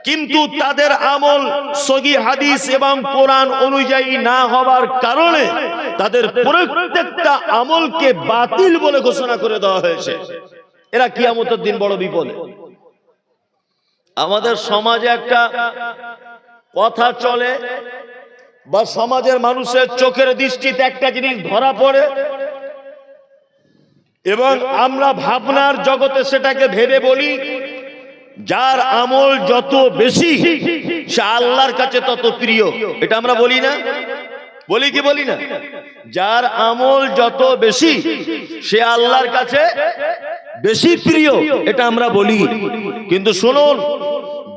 কিন্তু তাদের আমল সহিহ হাদিস এবং কোরআন অনুযায়ী না হওয়ার কারণে তাদের প্রত্যেকটা আমলকে বাতিল বলে ঘোষণা করে দেওয়া হয়েছে। এরা কিয়ামতের দিন বড় বিপদে। আমাদের সমাজে একটা কথা চলে বা সমাজের মানুষের চোখের দৃষ্টিতে একটা জিনিস ধরা পড়ে এবং আমরা ভাবনার জগতে সেটাকে ভেবে বলি, যার আমল যত বেশি সে আল্লাহর কাছে তত প্রিয়। এটা আমরা বলি না? বলি কি বলি না? যার আমল যত বেশি সে আল্লাহর কাছে বেশি প্রিয়, এটা আমরা বলি। কিন্তু শুনুন,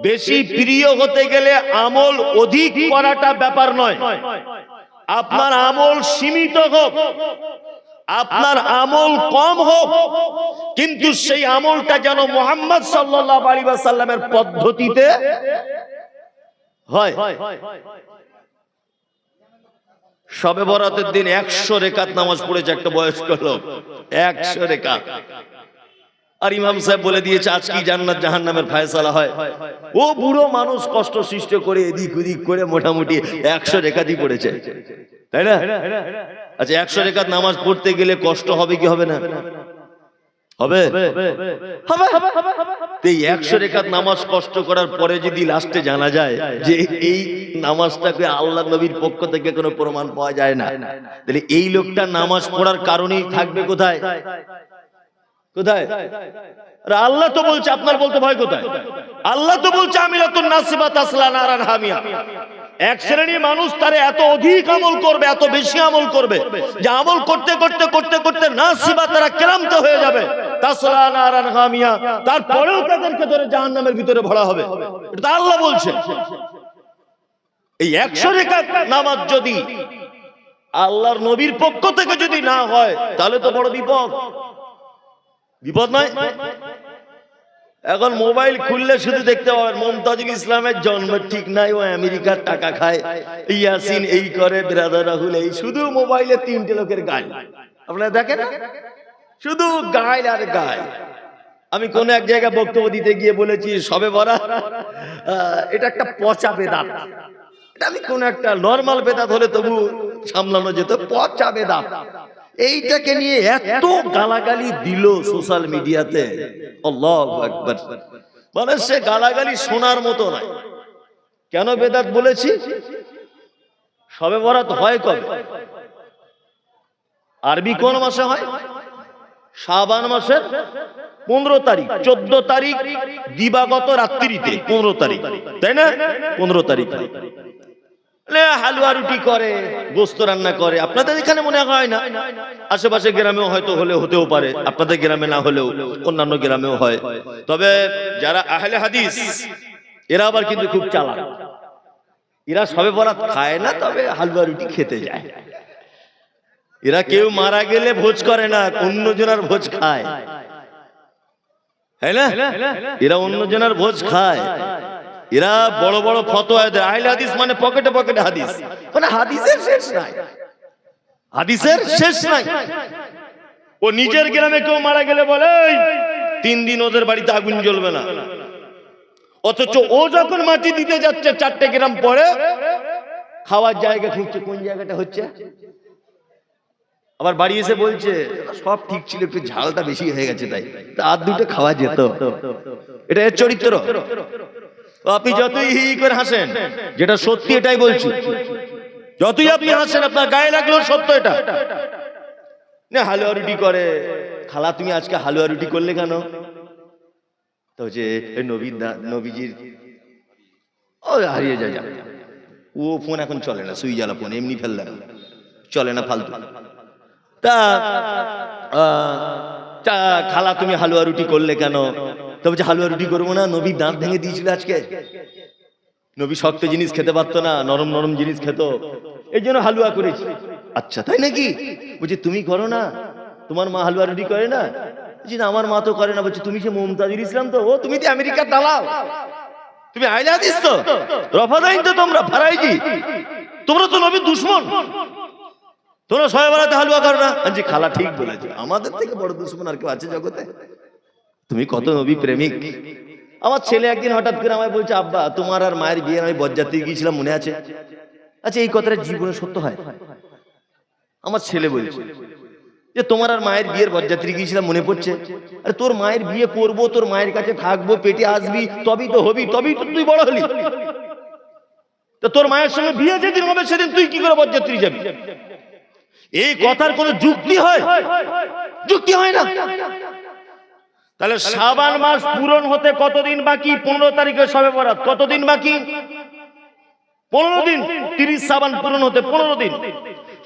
বেশি প্রিয় হতে গেলে আমল অধিক করাটা ব্যাপার নয়। আপনার আমল সীমিত হোক, আপনার আমল কম হোক, কিন্তু সেই আমলটা যেন মুহাম্মদ সাল্লাল্লাহু আলাইহি ওয়াসাল্লামের পদ্ধতিতে হয়। শবে বরাতের দিন 100 রাকাত নামাজ পড়েছে একটা বয়স্ক লোক, 100 রাকাত। আর ইমাম সাহেব বলে দিয়েছে আজ কি জান্নাত জাহান্নামের ফয়সালা হয়। ও বুড়ো মানুষ কষ্ট সৃষ্ট করে এদিক ওদিক করে মোটামুটি 100 রাকাতই পড়েছে, তাই না? আচ্ছা 100 রাকাত নামাজ পড়তে গেলে কষ্ট হবে কি হবে না? হবে, হবে। এই 100 রাকাত নামাজ কষ্ট করার পরে যদি লাস্টে জানা যায় যে এই নামাজটাকে আল্লাহ নবীর পক্ষ থেকে কোনো প্রমাণ পাওয়া যায় না, তাহলে এই লোকটা নামাজ পড়ার কারণেই থাকবে কোথায়? কোথায়? আল্লাহ তো বলছে, আপনার বলতে ভয় কোথায়? আল্লাহ তো বলছে আমিলাতুন নাসিবা তাসলা নারান হামিয়া। এক শ্রেণীর মানুষ তারা এত অধিক আমল করবে, এত বেশি আমল করবে যে আমল করতে করতে করতে করতে নাসিবা তারা ক্লান্ত হয়ে যাবে, তাসলা নারান হামিয়া, তারপরেও তাদেরকে ধরে জাহান্নামের ভিতরে ভরা হবে। এটা আল্লাহ বলছে। এই 100 রাকাত নামাজ যদি আল্লাহর নবীর পক্ষ থেকে যদি না হয় তাহলে তো বড় বিপদ। বিপদ নয়? এখন মোবাইল খুললে শুধু দেখতে পাবেন মুমতাজুল ইসলামের জন্ম ঠিক নাই, ও আমেরিকার টাকা খায়, ইয়াসিন এই করে, ব্রাদার রাহুল এই, শুধু মোবাইলে 3টে লোকের গায়। আপনারা দেখেন শুধু গায় আর গায়। আমি কোন এক জায়গায় বক্তব্য দিতে গিয়ে বলেছি সবে বরাত এটা একটা পচা বেদাত। এটা আমি কোন একটা নরমাল বেদাত হলে তবু সামলানো যেত, পচা বেদাত। এইটাকে নিয়ে এত গালাগালি দিল সোশ্যাল মিডিয়াতে, আল্লাহু আকবার। মানে সে গালাগালি শোনার মতো নয়। কেন বেদাত বলেছি? সবে বরাত হয় কবে? আরবি কোন মাসে হয়? শাবান মাসের 15 তারিখ। 14 তারিখ দিবাগত রাত্রিতে 15 তারিখ, তাই না? 15 তারিখ হালুয়া রুটি করে, গোস্ত রান্না করে। আপনাদের এখানে মনে হয় না, আশেপাশে গ্রামেও হয়তো হলে হতেও পারে, আপনাদের গ্রামে না হলেও অন্যান্য গ্রামেও হয়। তবে যারা আহলে হাদিস এরা আবার কিন্তু খুব চালাক। এরা সবে বরাত খায় না, তবে হালুয়া রুটি খেতে যায়। এরা কেউ মারা গেলে ভোজ করে না, অন্যজনের ভোজ খায়, তাই না? এরা অন্যজনের ভোজ খায়। এরা বড় বড় ফতোয়া দেয়। আহলে হাদিস মানে পকেটে পকেটে হাদিস, মানে হাদিসের শেষ নাই, হাদিসের শেষ নাই। ও নিজের গ্রামে কেউ মারা গেলে বলে 3 দিন ওদের বাড়িতে আগুন জ্বলবে না, অথচ ও যখন মাটি দিতে যাচ্ছে 4টে গ্রাম পরে খাওয়ার জায়গা খুঁজছে, কোন জায়গাটা হচ্ছে। আবার বাড়ি এসে বলছে সব ঠিক ছিল, একটু ঝালটা বেশি হয়ে গেছে, তাই আর 2টো খাওয়া যেত। এটা এর চরিত্র। আপনি যতই হি করে হাসেন, যেটা সত্যি এটাই বলছি, যতই আপনি হাসেন আপনার গায়ে লাগলো সত্য এটা। না হালুয়া রুটি করে, খালা তুমি আজকে হালুয়া রুটি করলে কেন? তো যে নবীজির ও হারিয়ে যায়, ও ফোন এখন চলে না, সুই জ্বালা ফোন এমনি ফেললাম, চলে না, ফালতু। তা খালা তুমি হালুয়া রুটি করলে কেন? তবে যে হালুয়া রুটি করবো না, নবী দাঁত ভেঙে দিয়েছিল আজকে, নবী শক্ত জিনিস খেতে পারতো না, নরম নরম জিনিস খেত, এই জন্য হালুয়া করেছি। আচ্ছা তাই নাকি? বলছি তুমি করো না, তোমার মা হালুয়া রুটি করে না? বলছি না আমার মা তো করে না। বলছি তুমি সে মুমতাজুল ইসলাম তো? ও তুমি তো আমেরিকার দালাল, তুমি আহলে হাদিস তো, রফাদাইন তো তোমরা, ফারাইজি, তোমরা তো নবীর দুশমন, তোমরা সবে বরাতে হালুয়া করো না। বলছি খালা ঠিক বলেছে, আমাদের থেকে বড় দুশমন আর কেউ আছে জগতে? তুমি কত নবী প্রেমিক। আমার ছেলে একদিন হঠাৎ করে আমায় বলছে আব্বা তোমার আর মায়ের বিয়ে আমি বরযাত্রী গিয়েছিলাম মনে আছে? আচ্ছা এই কথাটা জীবনে সত্য হয়? আমার ছেলে বলছে যে তোমার আর মায়ের বিয়ের বরযাত্রী গিয়েছিলাম মনে পড়ছে? আরে তোর মায়ের বিয়ে করবো, তোর মায়ের কাছে থাকবো, পেটে আসবি, তবেই তো হবি, তবেই তো তুই বড় হলি। তো তোর মায়ের সঙ্গে বিয়ে যেদিন হবে সেদিন তুই কি করে বরযাত্রী যাবি? এই কথার কোনো যুক্তি হয়? যুক্তি হয় না। তাহলে শাবান মাস পূরণ হতে কতদিন বাকি? 15 তারিখে শবে বরাত, কতদিন বাকি? 15 দিন। 30 শাবান পূরণ হতে 15 দিন।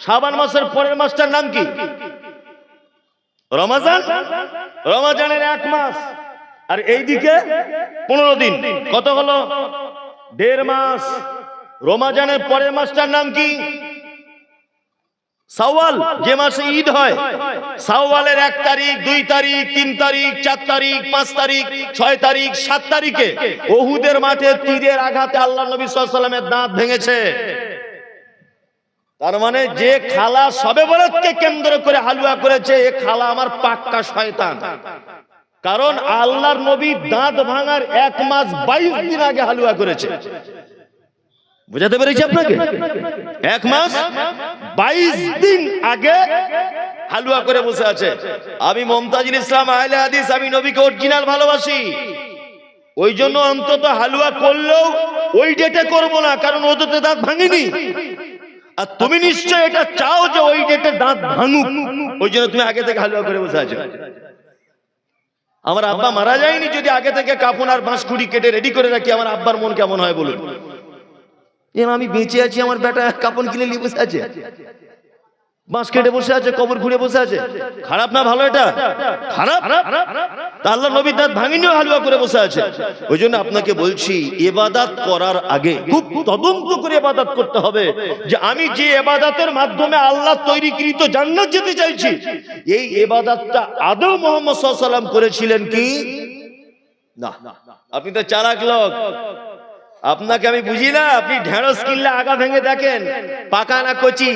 শাবান মাসের পরের মাসটার নাম কি? রমজান। রমজানের 1 মাস, আর এইদিকে 15 দিন, কত হলো? 1.5 মাস। রমজানের পরের মাসটার নাম কি? শাওয়াল, যে মাসে ঈদ হয়। শাওয়ালের 1 তারিখ, 2 তারিখ, 3 তারিখ, 4 তারিখ, 5 তারিখ, 6 তারিখ, 7 তারিখে উহুদের মাঠে তীরের আঘাতে আল্লাহ নবী সাল্লাল্লাহু আলাইহি ওয়াসাল্লামের দাঁত ভেঙেছে। তার মানে যে খালা শবে বরাতকে কেন্দ্র করে হালুয়া করেছে, এ খালা আমার পাক্কা শয়তান। কারণ আল্লাহর নবী দাঁত ভাঙার 1 মাস 22 দিন আগে হালুয়া করেছে। বুঝাতে পেরেছি আপনাকে? 1 মাস 22 দিন আগে হালুয়া করে বসে আছে। আমি মুমতাজুল ইসলাম আহলে হাদিস, আমি নবীকে অরিজিনাল ভালোবাসি, ওই জন্য অন্তত হালুয়া করলেও ওই ডেটে করব না, কারণ ও তো দাঁত ভাঙেনি। আর তুমি নিশ্চয় এটা চাও যে ওই ডেটে দাঁত ভাঙুক, ওই জন্য তুমি আগে থেকে হালুয়া করে বসে আছো। আমার আব্বা মারা যায়নি, যদি আগে থেকে কাফন আর বাঁশকুড়ি কেটে রেডি করে রাখি, আমার আব্বার মন কেমন হয় বলুন? আমি বেঁচে আছি, আমার বেটা কাপড় কিনে নিয়ে বসে আছে। বাঁশ কেটে বসে আছে, কবর ঘুরে বসে আছে। খারাপ না ভালো? এটা খারাপ। তা আল্লাহ নবী দাঁত ভাঙিনিও হালুয়া করে বসে আছে। ওই জন্য আপনাকে বলছি, ইবাদত করার আগে খুব তদন্ত করে ইবাদত করতে হবে, যে আমি যে ইবাদতের মাধ্যমে আল্লাহ তৈরিকৃত জান্নাত যেতে চাইছি, এই ইবাদতটা আদৌ মুহাম্মদ সাল্লাল্লাহু আলাইহি ওয়াসাল্লাম করেছিলেন কি না। আপনি তো চালাক লোক, আপনাকে আমি বুঝি না। আপনি ঢেঁড়স কিনলে আগা ভেঙে দেখেন পাকা না কচি,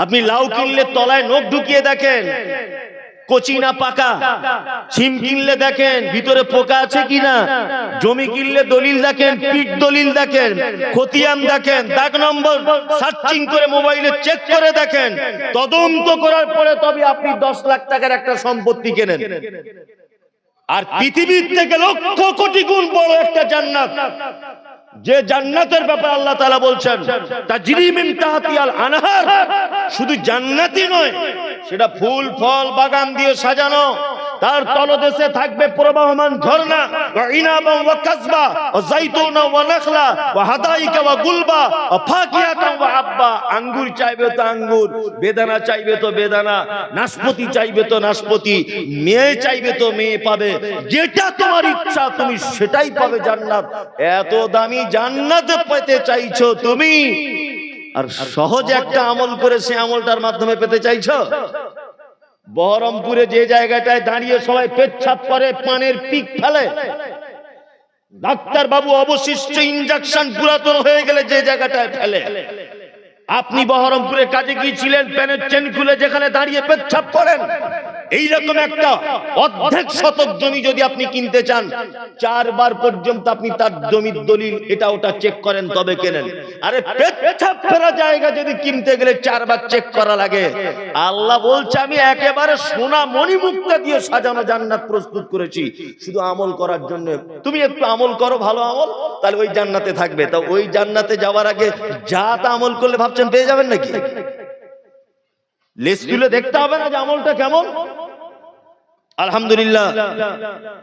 আপনি লাউ কিনলে তলায় নখ ঢুকিয়ে দেখেন কচি না পাকা, সিম কিনলে দেখেন ভিতরে পোকা আছে কিনা, জমি কিনলে দলিল দেখেন, পিঠ দলিল দেখেন, খতিয়ান দেখেন, দাগ নম্বর সার্চিং করে মোবাইলে চেক করে দেখেন, তদন্ত করার পরে তবে আপনি 10 লাখ টাকার একটা সম্পত্তি কেনেন। আর পৃথিবীর থেকে লক্ষ কোটি গুণ বড় একটা জান্নাত, যে জান্নাতের ব্যাপারে আল্লাহ তাআলা বলছেন তাজরি মিন তাহতিয়াল আনহার, শুধু জান্নাতই নয়, সেটা ফুল ফল বাগান দিয়ে সাজানো, তার তলদেশে থাকবে প্রবাহমান ঝর্ণা, ওয়া ইনাবা ওয়া কাসবা ওয়া যাইতুনা ওয়া নাখলা ওয়া হাদাইকা ওয়া গুলবা ওয়া ফাকিহাতা ওয়া আব্বা। আঙ্গুর চাইবে তো আঙ্গুর, বেদানা চাইবে তো বেদানা, নাশপাতি চাইবে তো নাশপাতি, মেয়ে চাইবে তো মেয়ে পাবে, যেটা তোমার ইচ্ছা তুমি সেটাই পাবে জান্নাত। এত দামি জান্নাত পেতে চাইছো তুমি, আর সহজ একটা আমল করে সে আমলটার মাধ্যমে পেতে চাইছো। বহরমপুরে যে জায়গাটায় দাঁড়িয়ে সবাই পেচ্ছাপ করে, পানের পিক ফেলে, ডাক্তার বাবু অবশিষ্ট ইনজেকশন পুরাতন হয়ে গেলে যে জায়গাটায় ফেলে, আপনি বহরমপুরে কাজে গিয়েছিলেন, প্যানের চেন খুলে যেখানে দাঁড়িয়ে পেচ্ছাপ করেন, এইরকম একটা অর্ধেক শতক জমি যদি আপনি কিনতে চান, 4 বার পর্যন্ত আপনি তার জমির দলিল এটা ওটা চেক করেন তবে কেনেন। আরে পেচ্ছাপ ফেরা জায়গা যদি কিনতে গেলে 4 বার চেক করা লাগে, আল্লাহ বলছে আমি একেবারে সোনা মণিমুক্তা দিয়ে সাজানো জান্নাত প্রস্তুত করেছি শুধু আমল করার জন্য। তুমি একটু আমল করো, ভালো আমল, তাহলে ওই জান্নাতে থাকবে। তা ওই জান্নাতে যাওয়ার আগে যা তা আমল করলে ভাবছেন পেয়ে যাবেন নাকি? লেস তুলে দেখতে হবে না যে আমলটা কেমন? আলহামদুলিল্লাহ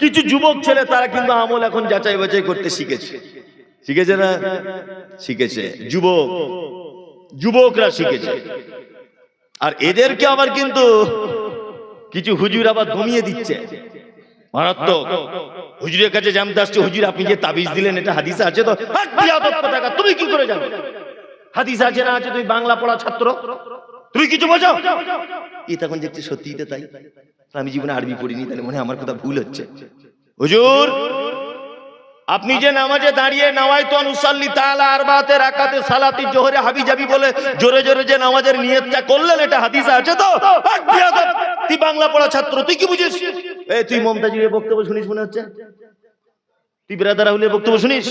কিছু যুবক ছেলে তারা কিন্তু আমল এখন যাচাই বাছাই করতে শিখেছে। শিখেছে না? শিখেছে, যুবকরা শিখেছে। আর এদেরকে আবার কিন্তু কিছু হুজুর আবার দমিয়ে দিচ্ছে মারাত্মক। হুজুরের কাছে জানতে আসছে, হুজুর আপনি যে তাবিজ দিলেন এটা হাদিসে আছে তো? তুমি কি করে জানো হাদিসে আছে না আছে? তুমি বাংলা পড়া ছাত্র, তুমি কিছু বোঝো? এই তখন দেখছি সত্যিই তো তাই, আমি জীবনে আরবি পড়িনি, তাহলে মনে হয় আমার কথা ভুল হচ্ছে। হুজুর আপনি যে নামাজে দাঁড়িয়ে নাওয়াইতু আন উসাল্লি তাআলা আরবাতে রাকাতে সালাতি জোহরে হাবিজাবি বলে জোরে জোরে যে নামাজের নিয়তটা করলেন এটা হাদিসে আছে তো? তুই বাংলা পড়া ছাত্র, তুই কি বুঝিস? এই তুই মমতাজের বক্তব্য শুনিস মনে হচ্ছে, তুই ব্রাদার রাহুলের বক্তব্য শুনিস,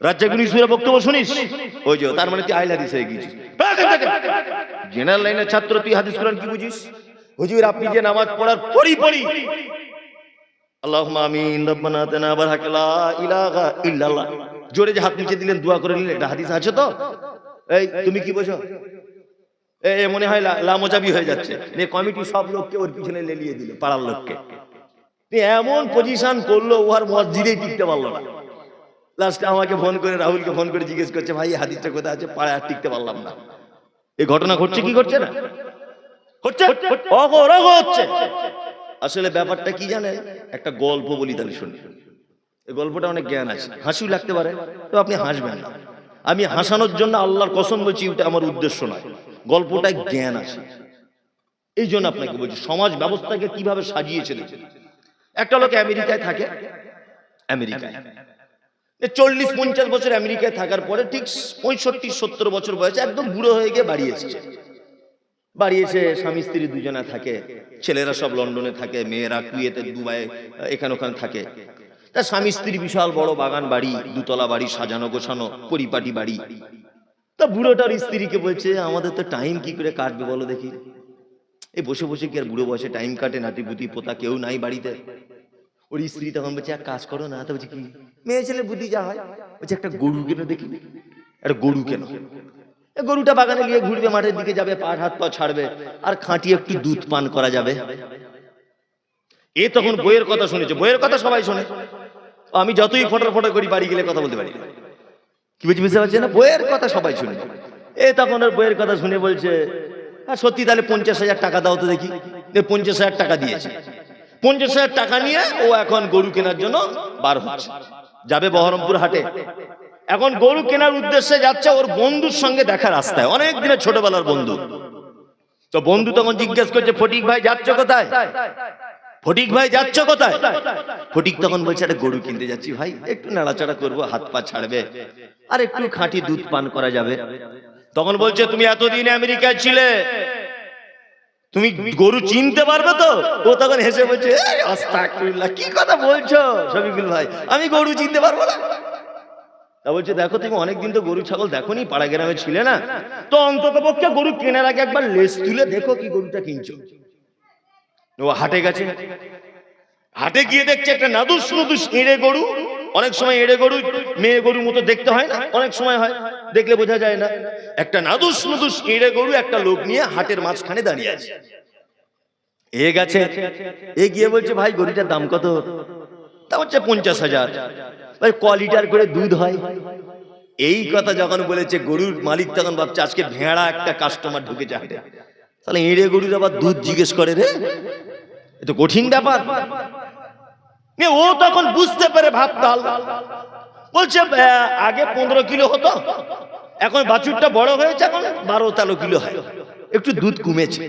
রাজ্জাক ইউসুফের বক্তব্য শুনিস, ওই যে তার মানে তুই আহলে হাদিস হয়ে গেছিস। জেনারেল লাইনের ছাত্র, তুই হাদিস কোরআন কি বুঝিস? হুজুর আপনি যে নামাজ পড়ার পড়ি আল্লাহুম্মা আমিন রব্বানা আতিনা বারাকা লা ইলাহা ইল্লাল্লাহ জোরে যে হাত নিচে দিলেন দোয়া করে নিলেন, এটা হাদিস আছে তো? এই তুমি কি বোঝো? এই মনে হয় লামোজাবি হয়ে যাচ্ছে। নে কমিটি সব লোককে ওর পিছনে লেলিয়ে দিল, পাড়ার লোককে এমন পজিশন করলো ও আর মসজিদেই টিকতে পারলো না। লাস্টে আমাকে ফোন করে, রাহুলকে ফোন করে জিজ্ঞেস করছে, ভাই হাদিসটা কোথায় আছে? পাড়ায় আর টিকতে পারলাম না। এই ঘটনা ঘটছে কি ঘটছে না? হচ্ছে, অগরগ হচ্ছে। আসলে ব্যাপারটা কি জানেন? একটা গল্প বলি তাহলে শুনি। এই গল্পটা অনেক জ্ঞান আছে, হাসিও লাগতে পারে, তো আপনি হাসবেন না। আমি হাসানোর জন্য আল্লাহর কসম বলছি, ওটা আমার উদ্দেশ্য নয়, গল্পটায় জ্ঞান আছে। এই জন্য আপনাকে বলছি সমাজ ব্যবস্থাকে কিভাবে সাজিয়েছে দেখুন। একটা লোক আমেরিকায় থাকে, আমেরিকায় 40-50 বছর আমেরিকায় থাকার পরে ঠিক 65-70 বছর বয়সে একদম বুড়ো হয়ে গিয়ে বাড়ি এসেছে। বাড়ি এসে স্বামী স্ত্রী দুজনা থাকে, ছেলেরা সব লন্ডনে থাকে, মেয়েরা কুয়েতে, দুবাই, এখানে ওখানে থাকে। তার স্বামী স্ত্রী বিশাল বড় বাগান বাড়ি, 2 তলা বাড়ি, সাজানো গোছানো পরিপাটি বাড়ি। তা বুড়োটার স্ত্রীকে বলছে, আমাদের তো টাইম কি করে কাটবে বলো দেখি, এই বসে বসে কি আর বুড়ো বয়সে টাইম কাটে? নাতিপুতি পোতা কেউ নাই বাড়িতে। ওর স্ত্রী তখন বলছে, এক কাজ করো না। তো বলছে কি? মেয়ে ছেলে বুদ্ধি যা হয়, বলছে একটা গরু কেন দেখি। একটা গরু কেন? গরুটা বাগানে নিয়ে ঘুরবে, মাঠের দিকে যাবে, পা হাত পা ছাড়বে, আর খাঁটিয়ে একটু দুধ পান করা যাবে। এ তখন বইয়ের কথা শুনেছে, বইয়ের কথা সবাই শোনে, আমি যতই ফটো করি বাড়ি গেলে কথা বলতে পারি না। কি বলছি বুঝতে পারছি না? বইয়ের কথা সবাই শুনে। এ তখন ওর বইয়ের কথা শুনে বলছে, হ্যাঁ সত্যি, তাহলে 50,000 টাকা দাও তো দেখি। 50,000 টাকা দিয়েছে। 50,000 টাকা নিয়ে ও এখন গরু কেনার জন্য বার হচ্ছে, যাবে বহরমপুর হাটে। এখন গরু কেনার উদ্দেশ্যে যাচ্ছে, ওর বন্ধুর সঙ্গে দেখা রাস্তায়, অনেক দিনের ছোটবেলার বন্ধু। তো বন্ধু তখন জিজ্ঞেস করছে, ফটিক ভাই যাচ্ছ কোথায়? ফটিক ভাই যাচ্ছ কোথায়? ফটিক তখন বলছে, আরে গরু কিনতে যাচ্ছি ভাই, একটু নাড়াচাড়া করবো, হাত পা ছাড়বে, আর একটু খাঁটি দুধ পান করা যাবে। তখন বলছে, তুমি এতদিন আমেরিকায় ছিলে, তুমি গরু চিনতে পারবে তো? ও তখন হেসে বলছে, আস্তাগফিরুল্লাহ, কি কথা বলছো শফিকুল ভাই, আমি গরু চিনতে পারবো না? তা বলছে, দেখো তুমি অনেকদিন তো গরু ছাগল দেখোনি, পাড়া গ্রামে ছিলে না, তো অন্তত পক্ষে গরু কেনার আগে একবার লেজ তুলে দেখো কি গরুটা কিনছো। ও হাটে গেছে, হাটে গিয়ে দেখছে একটা নাদুস নুদুস এঁড়ে গরু। অনেক সময় এঁড়ে গরু মেয়ে গরুর মতো দেখতে হয় না, অনেক সময় হয়, দেখলে বোঝা যায় না। একটা নাদুস নুদুস এঁড়ে গরু একটা লোক নিয়ে হাটের মাঝখানে দাঁড়িয়ে আছে। এ গেছে, এ গিয়ে বলছে, ভাই গরুটার দাম কত? তা হচ্ছে 50,000। ভাই ক লিটার করে দুধ হয়? এই কথা যখন বলেছে, গরুর মালিক তখন ভাবছে, আজকে ভেড়া একটা কাস্টমার ঢুকেছে হাটে, তাহলে এঁড়ে গরুর আবার দুধ জিজ্ঞেস করে রে, এ তো কঠিন ব্যাপার। ও তখন বুঝতে পেরে ভাবতাল, বলছে আগে 15 কিলো হতো, এখন বাছুরটা বড় হয়েছে, এখন 12-13 কিলো হয়, একটু দুধ কমেছে।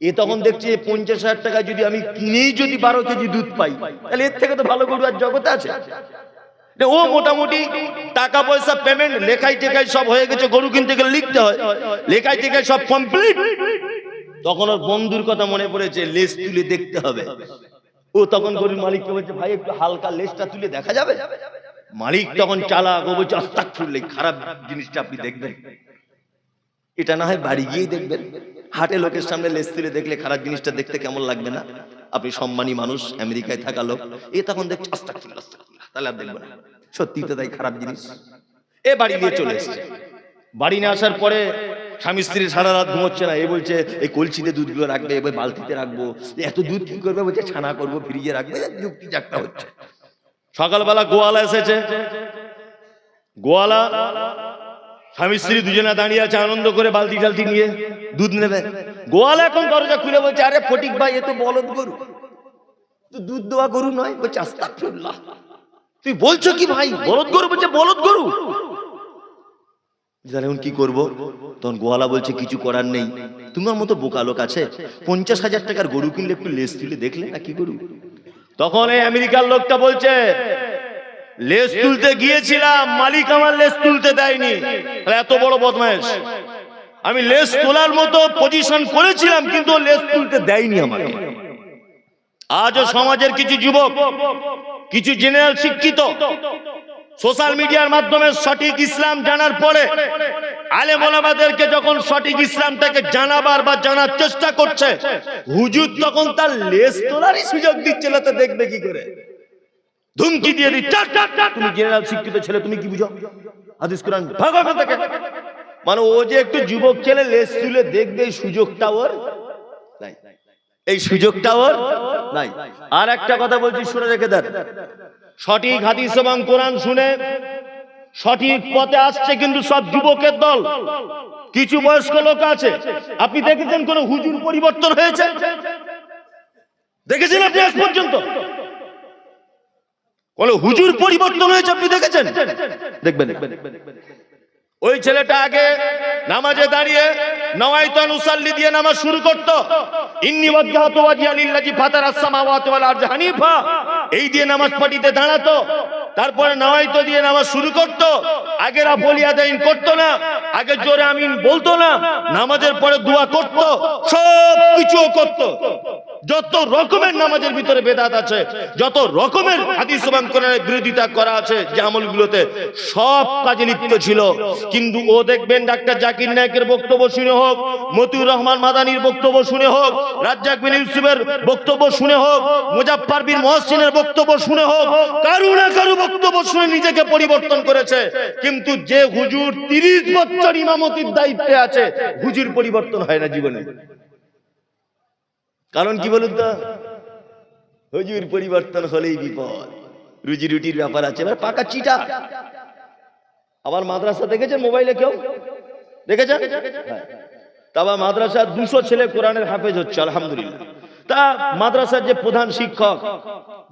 এ তখন দেখছে 50,000 টাকা যদি আমি কিনেই যদি 12 কেজি দুধ পাই, তাহলে এর থেকে তো ভালো গরু আর জগতে আছে। ও মোটামুটি টাকা পয়সা পেমেন্ট লেখাই টেখাই সব হয়ে গেছে, গরু কিনতে গেলে লিখতে হয়, লেখাই টেখাই সব কমপ্লিট। তখন ওর বন্ধুর কথা মনে পড়েছে, লেজ তুলে দেখতে হবে। ও তখন গরুর মালিককে বলছে, ভাই একটু হালকা লেজটা তুলে দেখা যাবে? মালিক তখন চালাক, ও বলছে, আস্তাগফিরুল্লাহ, খারাপ জিনিসটা আপনি দেখবেন, এটা না হয় বাড়ি গিয়েই দেখবেন, হাটে লোকের সামনে লেজ তুলে দেখলে খারাপ জিনিসটা দেখতে কেমন লাগবে না? আপনি সম্মানী মানুষ, আমেরিকায় থাকা লোক। এ তখন দেখছে, আস্তাগফিরুল্লাহ, তাহলে আর দেখবো না, সত্যি তো তাই খারাপ জিনিস। এ বাড়ি নিয়ে চলে এসছে। বাড়ি নিয়ে আসার পরে স্বামী স্ত্রী সারা রাত ঘুমোচ্ছে না। এ বলছে, এই কলসিতে দুধগুলো রাখবে, এবার বালতিতে রাখবো, এত দুধ কি করবে? বলছে, ছানা করবো, ফ্রিজে রাখবে, যুক্তি যাত্রা হচ্ছে। সকালবেলা গোয়ালা এসেছে, গোয়ালা স্বামী স্ত্রী দুজনে দাঁড়িয়ে আছে আনন্দ করে, বালতি টালতি নিয়ে দুধ নেবে। গোয়ালা এখন দরজা খুলে বলছে, আরে ফটিক ভাই, এ তো বলদ গরু, তো দুধ দেওয়া গরু নয়। বলছে, আস্তাগফিরুল্লাহ, তুই বলছো কি ভাই, বলদ গরু? বলছে, বলদ গরু। এখন কি করবো? তখন গোয়ালা বলছে, কিছু করার নেই, তোমার মতো বোকা লোক আছে, 50,000 টাকার গরু কিনলে একটু লেজ তুলে দেখলে না কি গরু? তখন এই আমেরিকার লোকটা বলছে, লেজ তুলতে গিয়েছিলাম, মালিক আমার লেজ তুলতে দেয়নি। এত বড় বদমাইশ, আমি লেজ তোলার মতো পজিশন করেছিলাম, কিন্তু লেজ তুলতে দেয়নি আমাকে। আজও সমাজের কিছু যুবক, কিছু জেনারেল শিক্ষিত, সোশ্যাল মিডিয়ার মাধ্যমে সঠিক ইসলাম জানার পরে আলেম ওলামাদেরকে যখন সঠিক ইসলামটাকে জানাবার বা জানার চেষ্টা করছে, হুজুর তখন তার লেজ তোলারই সুযোগ দিচ্ছে না। তো দেখবে কি করে? ধুমকি দিয়ে দিচ্ছে, তুমি জেনারেল শিক্ষিত ছেলে, তুমি কি বুঝো হাদিস কোরআন, ভাগো এখান থেকে। মানে ও যে একটু যুবক ছেলে, লেজ তুলে দেখবে, এই সুযোগটা ওর নাই, এই সুযোগটা ওর নাই। আর একটা কথা বলছি, শুনে রেখে দেন, সঠিক হাদিস এবং কোরআন শুনে সঠিক পথে আসছে কিন্তু সব যুবকের দল, কিছু বয়স্ক লোক আছে। আপনি দেখেছেন কোন হুজুর পরিবর্তন হয়েছে? দেখেছেন আপনি আজ পর্যন্ত কোন হুজুর পরিবর্তন হয়েছে? আপনি দেখেছেন? দেখবেন। ওই ছেলেটা আগে নামাজে দাঁড়িয়ে নাওয়াইতু নুসাল্লি দিয়ে নামাজ শুরু করত, ইন্নী ওয়াজহাতু ওয়াজহিয়া লিল্লাযী ফাতারাস সামাওয়াতি ওয়াল আরদ হানিফা, এই দিয়ে নামাজ পড়িতে দাঁড়াতো। তারপরে নাওয়াইতু দিয়ে নামাজ শুরু করত। আগে রাফল ইয়াদাইন করতো না, আগে জোরে আমিন বলতো না, নামাজের পরে দোয়া করত, সব কিছু করত। যত রকমের নামাজের ভিতরে বেদাত আছে, যত রকমের হাদিস এবং কোরআনের বিরোধিতা করা আছে যে আমলগুলোতে, সব কাজে লিপ্ত ছিল। কিন্তু ও দেখবেন, ডাক্তার জাকির নায়েকের বক্তব্য শুনে হোক, মতিউর রহমান মাদানির বক্তব্য শুনে হোক, রাজ্জাক বিন ইউসুফের বক্তব্য শুনে হোক, মুজাফফর বিন মুহসিনের বক্তব্য শুনে হোক, কারো না কারো বক্তব্য শুনে নিজেকে পরিবর্তন করেছে। কিন্তু যে হুজুর 30 বছর ইমামতির দায়িত্বে আছে, হুজুর পরিবর্তন হয় না জীবনে। কারণ কি বলুন তো? হুজুর পরিবর্তন হলেই বিপদ, রুজি রুটির ব্যাপার আছে। এবার পাকা চিটা। আবার মাদ্রাসা দেখেছেন মোবাইলে? কেউ দেখেছেন? তবে মাদ্রাসার 200 ছেলে কোরআনের হাফেজ হচ্ছে আলহামদুলিল্লাহ। তা মাদ্রাসার যে প্রধান শিক্ষক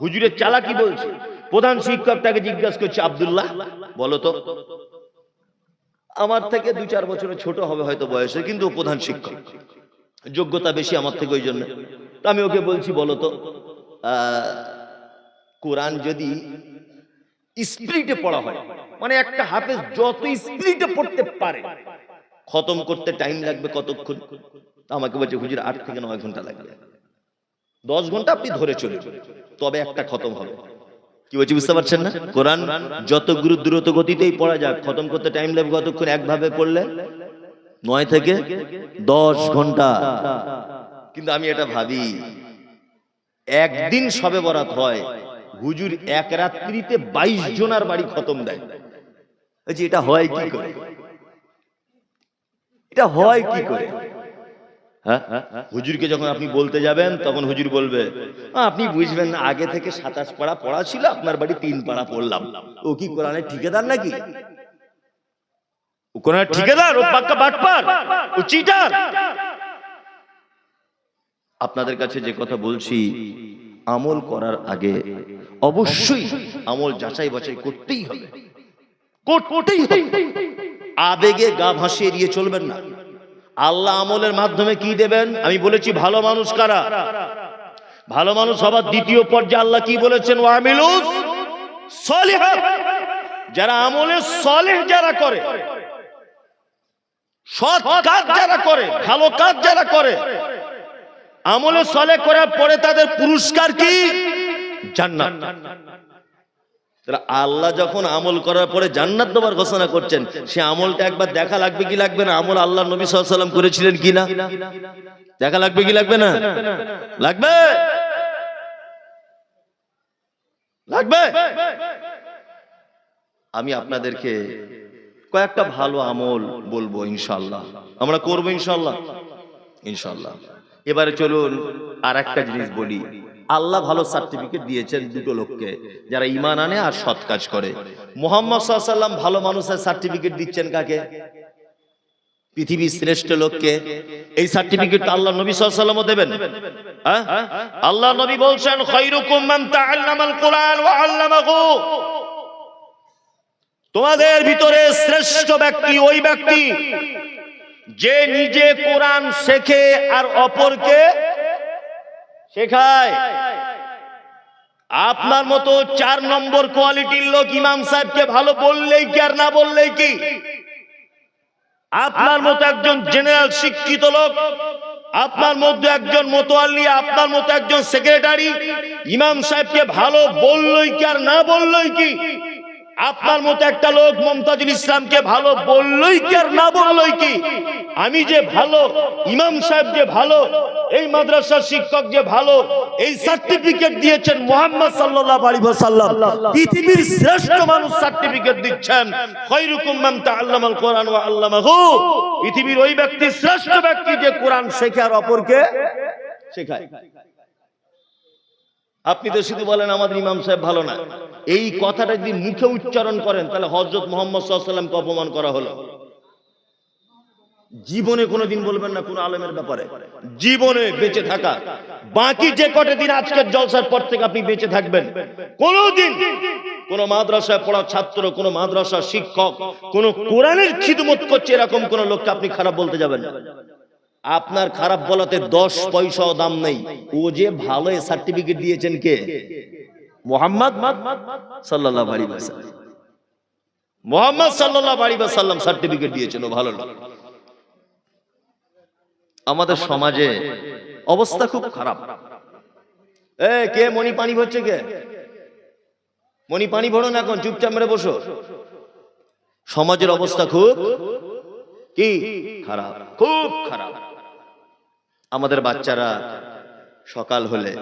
হুজুরের চালাকি বলছে, প্রধান শিক্ষক তাকে জিজ্ঞাসা করছে, আব্দুল্লাহ বলো তো, আমার থেকে 2-4 বছরের ছোট হবে হয়তো বয়সে, কিন্তু ও প্রধান শিক্ষক, যোগ্যতা বেশি আমার থেকে, ওই জন্য। তো আমি ওকে বলছি, বলো তো কোরআন যদি স্পিরিটে পড়া হয়, মানে একটা হাফেজ যত স্পিরিটে পড়তে পারে, খতম করতে টাইম লাগবে কতক্ষণ? আমাকে বলছে, হুজুর 8 থেকে 9 ঘন্টা লাগবে। 10 ঘন্টা আপনি ধরে চলে, তবে একটা খতম হবে। কি বলছি বুঝতে পারছেন না? কোরআন যত দ্রুত গতিতেই পড়া যাক, খতম করতে টাইম লাগবে কতক্ষণ? একভাবে পড়লে 9 থেকে 10 ঘন্টা। কিন্তু আমি এটা ভাবি, একদিন শবে বরাত হয়, হুজুর এক রাত্রিতে 22 জনের বাড়ি খতম দেয়। এটা হয় কি করে? এটা হয় কি করে? হ্যাঁ, হুজুরকে যখন আপনি বলতে যাবেন, তখন হুজুর বলবে, আপনি বুঝবেন না, আগে থেকে 27 পারা পড়া ছিল, আপনার বাড়ি 3 পারা পড়লাম। ও কি কোরআনের ঠিকাদার নাকি? ও কোরআনের ঠিকাদার? ও পাক্কা বাটপার, ও চিটার। আপনাদের কাছে যে কথা বলছি, আমল করার আগে অবশ্যই আমল যাচাই বাছাই করতেই হবে, করতেই হবে। আবেগে গা ভাসিয়ে দিয়ে চলবেন না। আল্লাহ আমলের মাধ্যমে কি দেবেন? আমি বলেছি ভালো মানুষ কারা? ভালো মানুষ হবার দ্বিতীয় পর্যায়ে আল্লাহ কি বলেছেন? ওয়ামিলুস সলিহাত, যারা আমলে সলেহ যারা করে, সৎ কাজ যারা করে, ভালো কাজ যারা করে, আমলে সলেহ করার পরে তাদের পুরস্কার কি? জান্নাত। আল্লাহ যখন আমল করার পরে জান্নাত দেওয়ার ঘোষণা করছেন, সে আমলটা একবার দেখা লাগবে কি লাগবে না? আমল আল্লাহ নবী সাল্লাল্লাহু আলাইহি ওয়াসাল্লাম করেছিলেন কিনা দেখা লাগবে কি লাগবে না? লাগবে, লাগবে। আমি আপনাদেরকে কয়েকটা ভালো আমল বলবো, ইনশাআল্লাহ আমরা করবো, ইনশাআল্লাহ ইনশাআল্লাহ। এবারে চলুন আর একটা জিনিস বলি। আল্লাহ ভালো সার্টিফিকেট দিয়েছেন দুটো লোককে, যারা ঈমান আনে আর সৎ কাজ করে। মুহাম্মদ সাল্লাল্লাহু আলাইহি ওয়াসাল্লাম ভালো মানুষের সার্টিফিকেট দিচ্ছেন কাকে? পৃথিবীর শ্রেষ্ঠ লোককে। এই সার্টিফিকেট আল্লাহ নবী সাল্লাল্লাহু আলাইহি ওয়াসাল্লামও দেবেন। হ্যাঁ, আল্লাহ নবী বলছেন, খায়রুকুম মান তাআল্লামাল কুরআন ওয়া আল্লামাহু, তোমাদের ভিতরে শ্রেষ্ঠ ব্যক্তি ওই ব্যক্তি যে নিজে কোরআন শেখে আর অপরকে শেখায়। আপনার মতো 4 নম্বর কোয়ালিটির লোক ইমাম সাহেবকে ভালো বললেই কি আর না বললেই কি? আপনার মতো একজন জেনারেল শিক্ষিত লোক, আপনার মধ্যে একজন মোতোয়াল্লি, আপনার মতো একজন সেক্রেটারি ইমাম সাহেবকে ভালো বললেই কি আর না বললেই কি? আপনার মতো একটা লোক মুমতাজুল ইসলামকে ভালো বললেই কি আর না বললেই কি? আমি যে ভালো, ইমাম সাহেব যে ভালো, এই মাদ্রাসার শিক্ষক যে ভালো, এই সার্টিফিকেট দিয়েছেন মুহাম্মদ সাল্লাল্লাহু আলাইহি ওয়াসাল্লাম, পৃথিবীর শ্রেষ্ঠ মানুষ সার্টিফিকেট দিচ্ছেন, খায়রুকুম মান তাআল্লামাল কুরআন ওয়া আল্লামাহু, পৃথিবীর ওই ব্যক্তি শ্রেষ্ঠ ব্যক্তি যে কোরআন শেখে আর অপরকে শেখায়। আপনি তো শুধু বলেন আমাদের ইমাম সাহেব ভালো না, এই কথাটা যদি মুখে উচ্চারণ করেন, তাহলে হযরত মুহাম্মদ সাল্লাল্লাহু আলাইহি ওয়াসাল্লামকে অপমান করা হলো। জীবনে কোনোদিন বলবেন না কোন আলেমের ব্যাপারে, জীবনে বেঁচে থাকা বাকি যে কটা দিন আজকের জলসার পর থেকে আপনি বেঁচে থাকবেন, কোনোদিন কোন মাদ্রাসায় পড়া ছাত্র, কোন মাদ্রাসার শিক্ষক, কোন কোরআনের খিদমত করছে এরকম কোন লোককে আপনি খারাপ বলতে যাবেন না। আপনার খারাপ বলাতে 10 পয়সাও দাম নেই। ও যে ভালো সার্টিফিকেট দিয়েছেন কে? মুহাম্মদ সাল্লাল্লাহু আলাইহি ওয়াসাল্লাম। মুহাম্মদ সাল্লাল্লাহু আলাইহি ওয়াসাল্লাম সার্টিফিকেট দিয়েছেন, ও ভালো লোক। আমাদের সমাজে অবস্থা খুব খারাপ। কে মনি পানি ভরছে? কে মনি পানি ভরো না, এখন চুপচাপ মেরে বসো। সমাজের অবস্থা খুব কি খারাপ, খুব খারাপ। আমাদের বাচ্চারা সকাল হলে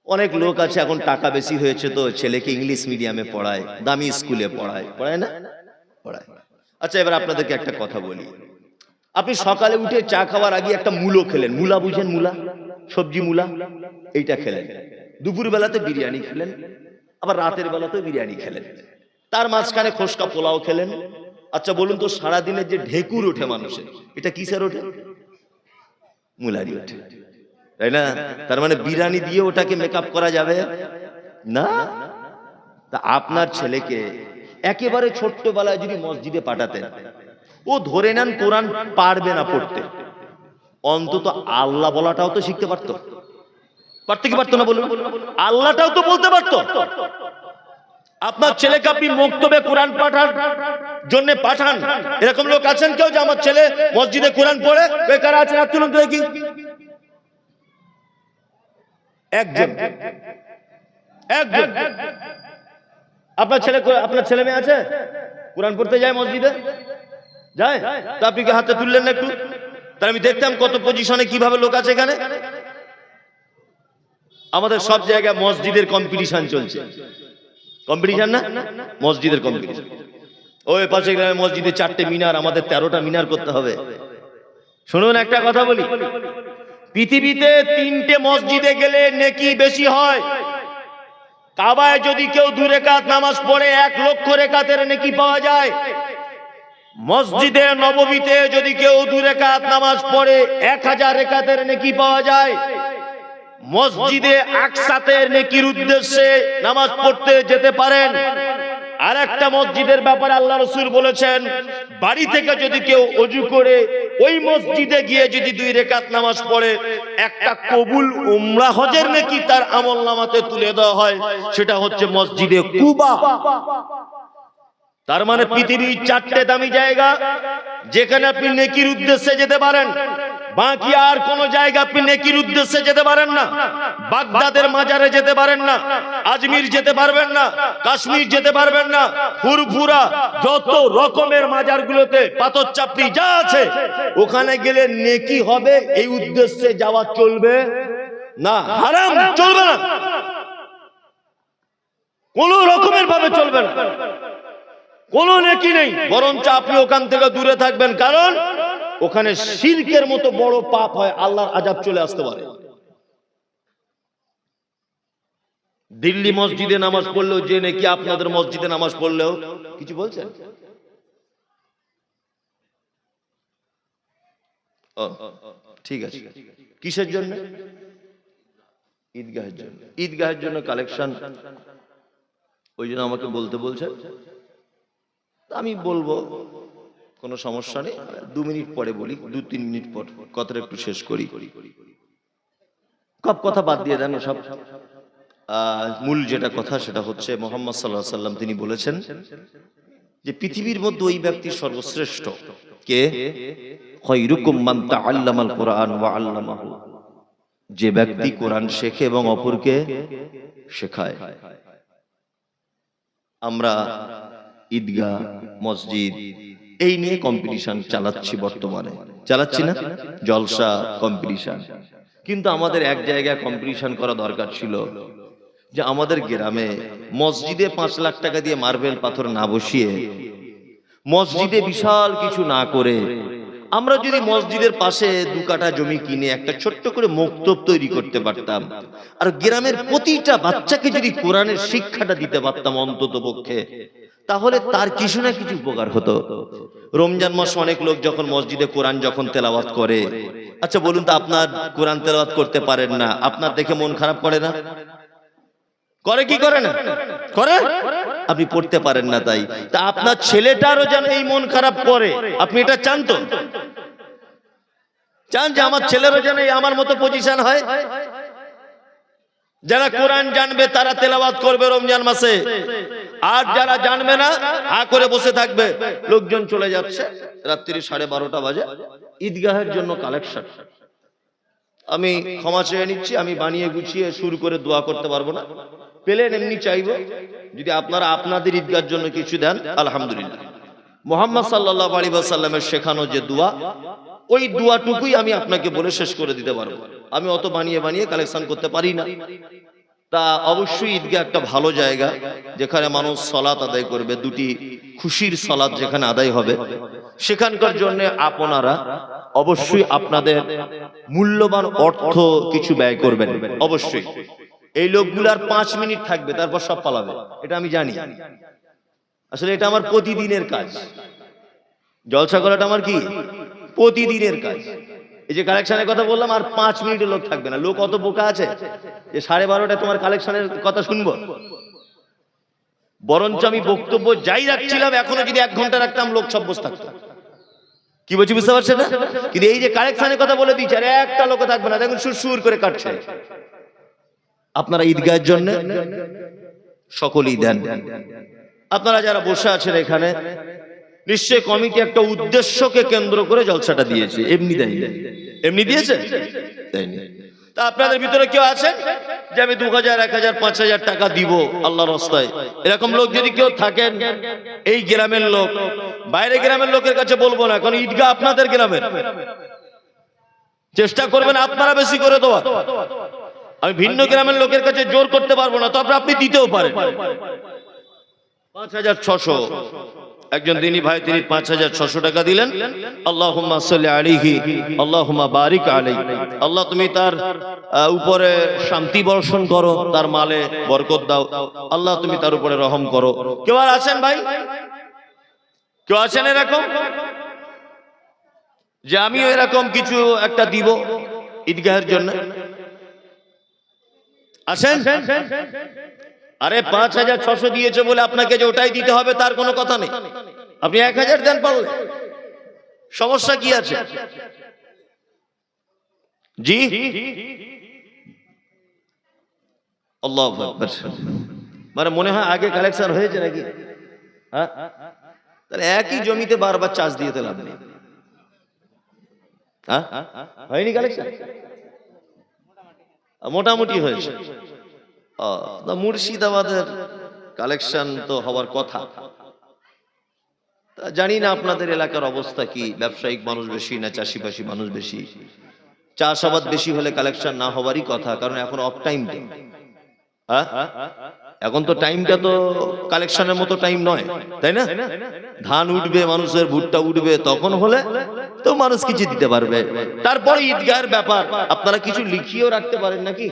অনেক লোক আছে, এখন টাকা বেশি হয়েছে তো ছেলেকে ইংলিশ মিডিয়ামে পড়ায়, দামি স্কুলে পড়ায় না? পড়ায়। আচ্ছা, এবার আপনাদেরকে একটা কথা বলি। আপনি সকালে উঠে চা খাওয়ার আগে একটা মূলো খেলেন, মূলা বুঝেন? মূলা, সবজি মূলা, এইটা খেলেন। দুপুর বেলাতে বিরিয়ানি খেলেন, আবার রাতের বেলাতেও বিরিয়ানি খেলেন, তার মাঝখানে খোসকা পোলাও খেলেন, আচ্ছা বলুন তো, সারাদিনের যে ঢেকুর ওঠে মানুষের, এটা কিসের ওঠে? মুলারি ওঠে, তাই না? তার মানে বিরিয়ানি দিয়ে ওটাকে মেকআপ করা যাবে না। তা আপনার ছেলেকে একেবারে ছোট্টবেলায় যদি মসজিদে পাঠাতেন, ও ধরে নেন কোরআন পারবে না পড়তে, অন্তত আল্লাহ বলাটাও তো শিখতে পারতো। পারতো কি পারতো না বলুন? আল্লাহটাও তো বলতে পারতো। আপনার ছেলেকে আপনি মক্তবে কোরআন পাঠার জন্য পাঠান, এরকম লোক আছেন কেউ যে আমার ছেলে মসজিদে কোরআন পড়ে? বেকার আছেন, আর তুলুন তো দেখি একজন। আপনার ছেলে মেয়ে আছে কোরআন পড়তে যায় মসজিদে? যায়? তা আপনি কি হাতে তুললেন না একটু? তাহলে আমি দেখতাম কত পজিশনে কিভাবে লোক আছে এখানে। আমাদের সব জায়গায় মসজিদের কম্পিটিশন চলছে। কম্পিটিশন না, মসজিদের কম্পিটিশন। ওই পাশে গ্রামে মসজিদে 4টে মিনার, আমাদের 13টা মিনার করতে হবে। শুনুন একটা কথা বলি, পৃথিবীতে 3টে মসজিদে গেলে নেকি বেশি হয়। কাবায় যদি কেউ 2 রাকাত নামাজ পড়ে 1 লক্ষ রাকাতের নেকি পাওয়া যায়। মসজিদে নববীতে যদি কেউ 2 রাকাত নামাজ পড়ে 1000 রাকাতের নেকি পাওয়া যায়। মসজিদে আকসাতে নেকির উদ্দেশ্যে নামাজ পড়তে যেতে পারেন। আর একটা মসজিদের ব্যাপারে আল্লাহ রাসূল বলেছেন, বাড়ি থেকে যদি কেউ ওযু করে ওই মসজিদে গিয়ে যদি 2 রাকাত নামাজ পড়ে, একটা কবুল উমরা হজের নেকি তার আমলনামাতে তুলে দেওয়া হয়, সেটা হচ্ছে মসজিদে কুবা। তার মানে পৃথিবীর 4টে দামি জায়গা যেখানে আপনি নেকির উদ্দেশ্যে যেতে পারেন, বাকি আর কোন জায়গা আপনি নেকির উদ্দেশ্যে যেতে পারেন না। বাগদাদের মাজারে যেতে পারেন না, আজমির যেতে পারবেন না, কাশ্মীর যেতে পারবেন না, ফুরফুরা যত রকমের মাজারগুলোতে পাথর চাপড়ি যা আছে, ওখানে গেলে নেকি হবে এই উদ্দেশ্যে যাওয়া চলবে না, হারাম, চলবে না, কোন রকমের ভাবে চলবে না, কোনো নেকি নেই। বরঞ্চ আপনি ওখান থেকে দূরে থাকবেন, কারণ ওখানে শিরকের মতো বড় পাপ হয়, আল্লাহর আযাব চলে আসতে পারে। দিল্লি মসজিদে নামাজ পড়লেও যে নাকি আপনাদের মসজিদে নামাজ পড়লেও কিছু বলছেন? ঠিক আছে, কিসের জন্য? ঈদগাহের জন্য। ঈদগাহের জন্য কালেকশন, ওই জন্য আমাকে বলতে বলছেন, আমি বলবো কোনো সমস্যা নেই, 2 মিনিট পরে বলি, 2-3 মিনিট পর কথাটা একটু শেষ করি। সব কথা বাদ দিয়ে দেন, সব মূল যেটা কথা সেটা হচ্ছে মুহাম্মদ সাল্লাল্লাহু আলাইহি ওয়াসাল্লাম তিনি বলেছেন যে পৃথিবীর মধ্যে ওই ব্যক্তি সর্বশ্রেষ্ঠ কে? খায়রুকুম মান তাআল্লামাল কুরআন ওয়া আল্লামাহু, যে ব্যক্তি কোরআন শেখে এবং অপরকে শেখায়। আমরা ঈদগাহ, মসজিদ এই নিয়ে কম্পিটিশন চালাচ্ছি, বর্তমানে চালাচ্ছি না? জলসা, কম্পিটিশন। কিন্তু আমাদের এক জায়গায় কম্পিটিশন করা দরকার ছিল, যে আমাদের গ্রামে মসজিদে 5 লাখ টাকা দিয়ে মার্বেল পাথর না বসিয়ে, মসজিদে বিশাল কিছু না করে, আমরা যদি মসজিদের পাশে 2 কাঠা জমি কিনে একটা ছোট্ট করে মক্তব তৈরি করতে পারতাম, আর গ্রামের প্রতিটা বাচ্চাকে যদি কোরআনের শিক্ষাটা দিতে পারতাম অন্তত পক্ষে, তাহলে তার কিছু না কিছু উপকার হতো। রমজান মাসে অনেক লোক যখন মসজিদে কোরআন যখন তেলাওয়াত করে, আচ্ছা বলুন তো, আপনার কোরআন তেলাওয়াত করতে পারেন না, আপনার দেখে মন খারাপ করে না? করে কি করে না? করে। আপনি পড়তে পারেন না, তাই তা আপনার ছেলেটারও যেন এই মন খারাপ করে, আপনি এটা চান তো? চান যে আমার ছেলেরও যেন আমার মতো পজিশন হয়? যারা কোরআন জানবে তারা তেলাওয়াত করবে রমজান মাসে, আর যারা জানবে না হা করে বসে থাকবে। লোকজন চলে যাচ্ছে, রাত্রি 12:30 বাজে, ঈদগাহের জন্য কালেকশন। আমি ক্ষমা চেয়ে নিচ্ছি, আমি বানিয়ে গুছিয়ে সুর করে দোয়া করতে পারবো না, পেলেন এমনি চাইবো। যদি আপনারা আপনাদের ঈদগাহের জন্য কিছু দেন আলহামদুলিল্লাহ। মুহাম্মদ সাল্লাল্লাহু আলাইহি ওয়াসাল্লামের শেখানো যে দোয়া, ওই দোয়াটুকুই আমি আপনাকে বলে শেষ করে দিতে পারবো। আমি অত বানিয়ে বানিয়ে কালেকশন করতে পারি না। তা অবশ্যই ঈদগাহ একটা ভালো জায়গা, যেখানে মানুষ সালাত আদায় করবে, 2টি খুশির সালাত যেখানে আদায় হবে, সেখানকার জন্য আপনারা অবশ্যই আপনাদের মূল্যবান অর্থ কিছু ব্যয় করবেন। অবশ্যই এই লোকগুলার 5 মিনিট থাকবে, তারপর সব পালাবে, এটা আমি জানি। আসলে এটা আমার প্রতিদিনের কাজ। জলসা করাটা আমার কি প্রতিদিনের কাজ। এই যে কালেকশনের কথা বললাম, আর 5 মিনিটের লোক থাকবে না। লোক অত বোকা আছে যে 12:30টায় তোমার কালেকশনের কথা শুনবো। বরঞ্চ আমি বক্তব্য যাই রাখছিলাম, এখনো যদি 1 ঘন্টা রাখতাম লোক সব বসে থাকতো। কি বলছি বুঝতে পারছেন না? কিন্তু এই যে কালেকশনের কথা বলে দিচ্ছে, আর একটা লোক থাকবে না, দেখুন সুর করে কাটছে। আপনারা ঈদগাহের জন্য সকলেই দেন। আপনারা যারা বসে আছেন এখানে, নিশ্চয় কমিটি একটা উদ্দেশ্যকে কেন্দ্র করে জলসাটা দিয়েছে, এমনি দেয়নি। এমনি দিয়েছে? দেয়নি। তা আপনাদের ভিতরে কেউ আছেন যে আমি 2000, 1000, 5000 টাকা দিব আল্লাহর রাস্তায়? এরকম লোক যদি কেউ থাকেন, এই গ্রামের লোক, বাইরে গ্রামের লোকের কাছে বলবো না, কারণ ঈদগাহ আপনাদের গ্রামের, চেষ্টা করবেন আপনারা বেশি করে দেওয়া। আমি ভিন্ন গ্রামের লোকের কাছে জোর করতে পারবো না, তারপর আপনি দিতেও পারেন। 5600 একজন দিনী ভাই, তিনি 5600 টাকা দিলেন। আল্লাহুম্মা সাল্লি আলাইহি, আল্লাহুম্মা বারিক আলাইহি। আল্লাহ তুমি তার উপরে শান্তি বর্ষণ করো, তার মালে বরকত দাও। আল্লাহ তুমি তার উপরে রহম করো। কেউ আর আছেন ভাই? কেউ আছেন এরকম যে আমিও এরকম কিছু একটা দিব ঈদগাহের জন্য? আসেন। আরে 5600 দিয়েছে বলে আপনাকে যে ওটাই দিতে হবে তার কোনো কথা নেই। আপনি 1000 দেন পারলে, সমস্যা কি আছে? জি, আল্লাহু আকবার। মানে মনে হয় আগে কালেকশন হয়েছে নাকি? হ্যাঁ, তাহলে একই জমিতে বারবার চাষ দিয়ে লাভ নেই। হ্যাঁ, হয়নি কালেকশন? মোটামুটি হয়েছে। মুর্শিদাবাদের কালেকশন তো হওয়ার কথা। জানি না আপনাদের এলাকার অবস্থা কি, ব্যবসায়িক মানুষ বেশি না চাষিবাসী মানুষ বেশি? চাষাবাদ বেশি হলে কালেকশন না হওয়ারই কথা, কারণ এখন অফ টাইম। হ্যাঁ, এখন তো টাইমটা তো কালেকশনের মতো টাইম নয়, তাই না? ধান উঠবে, মানুষের ভুট্টা উঠবে, তখন হলে তো মানুষ কিছু দিতে পারবে। তারপরে ঈদগাহের ব্যাপার, আপনারা কিছু লিখিয়েও রাখতে পারেন নাকি?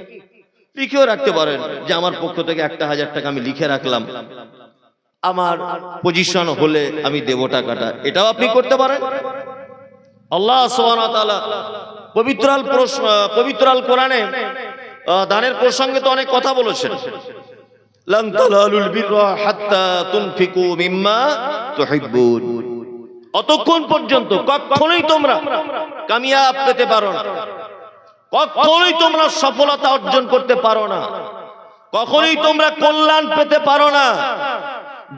লিখেও রাখতে পারেন যে আমার পক্ষ থেকে 1000 টাকা আমি লিখে রাখলাম, আমার পজিশন হলে আমি দেব টাকাটা, এটাও আপনি করতে পারেন। আল্লাহ সুবহানাহু ওয়া তাআলা পবিত্র আল কোরআনে দানের প্রসঙ্গে তো অনেক কথা বলেছেন। লান তানালুল বিররা হাত্তা তুনফিকু মিম্মা তুহিব্বুন। অতক্ষণ পর্যন্ত কখনোই তোমরা কামিয়াব পেতে পারো না, কখনোই তোমরা সফলতা অর্জন করতে পারো না, কখনোই তোমরা কল্যাণ পেতে পারো না,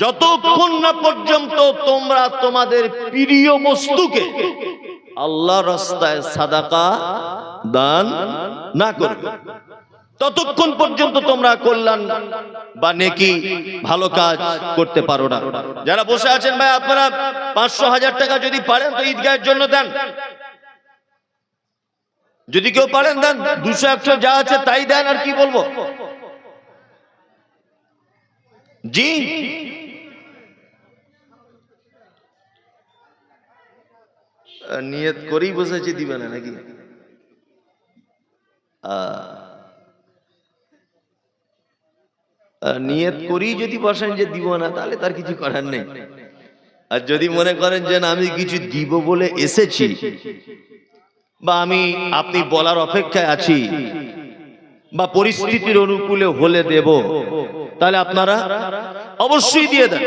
যতক্ষণ না পর্যন্ত তোমরা তোমাদের প্রিয় বস্তুকে আল্লাহর রাস্তায় সাদাকা দান না করবে, ততক্ষণ পর্যন্ত তোমরা কল্যাণ বা নেকি ভালো কাজ করতে পারো না। যারা বসে আছেন ভাই, আপনারা 500-1000 টাকা যদি পারেন তো ঈদগাহের জন্য দেন। যদি কেউ পারেন দেন, 200-100 যা আছে তাই দেন। আর কি বলবো? জি, নিয়ত করেই বসেছি দিবে না নাকি? নিয়ত করেই যদি বসেন যে দিব না, তাহলে তার কিছু করার নেই। আর যদি মনে করেন যে আমি কিছু দিব বলে এসেছি, বা আপনি বলার অপেক্ষায় আছি, বা পরিস্থিতির অনুকূলে হলে দেব, তাহলে আপনারা অবশ্যই দিয়ে দেন,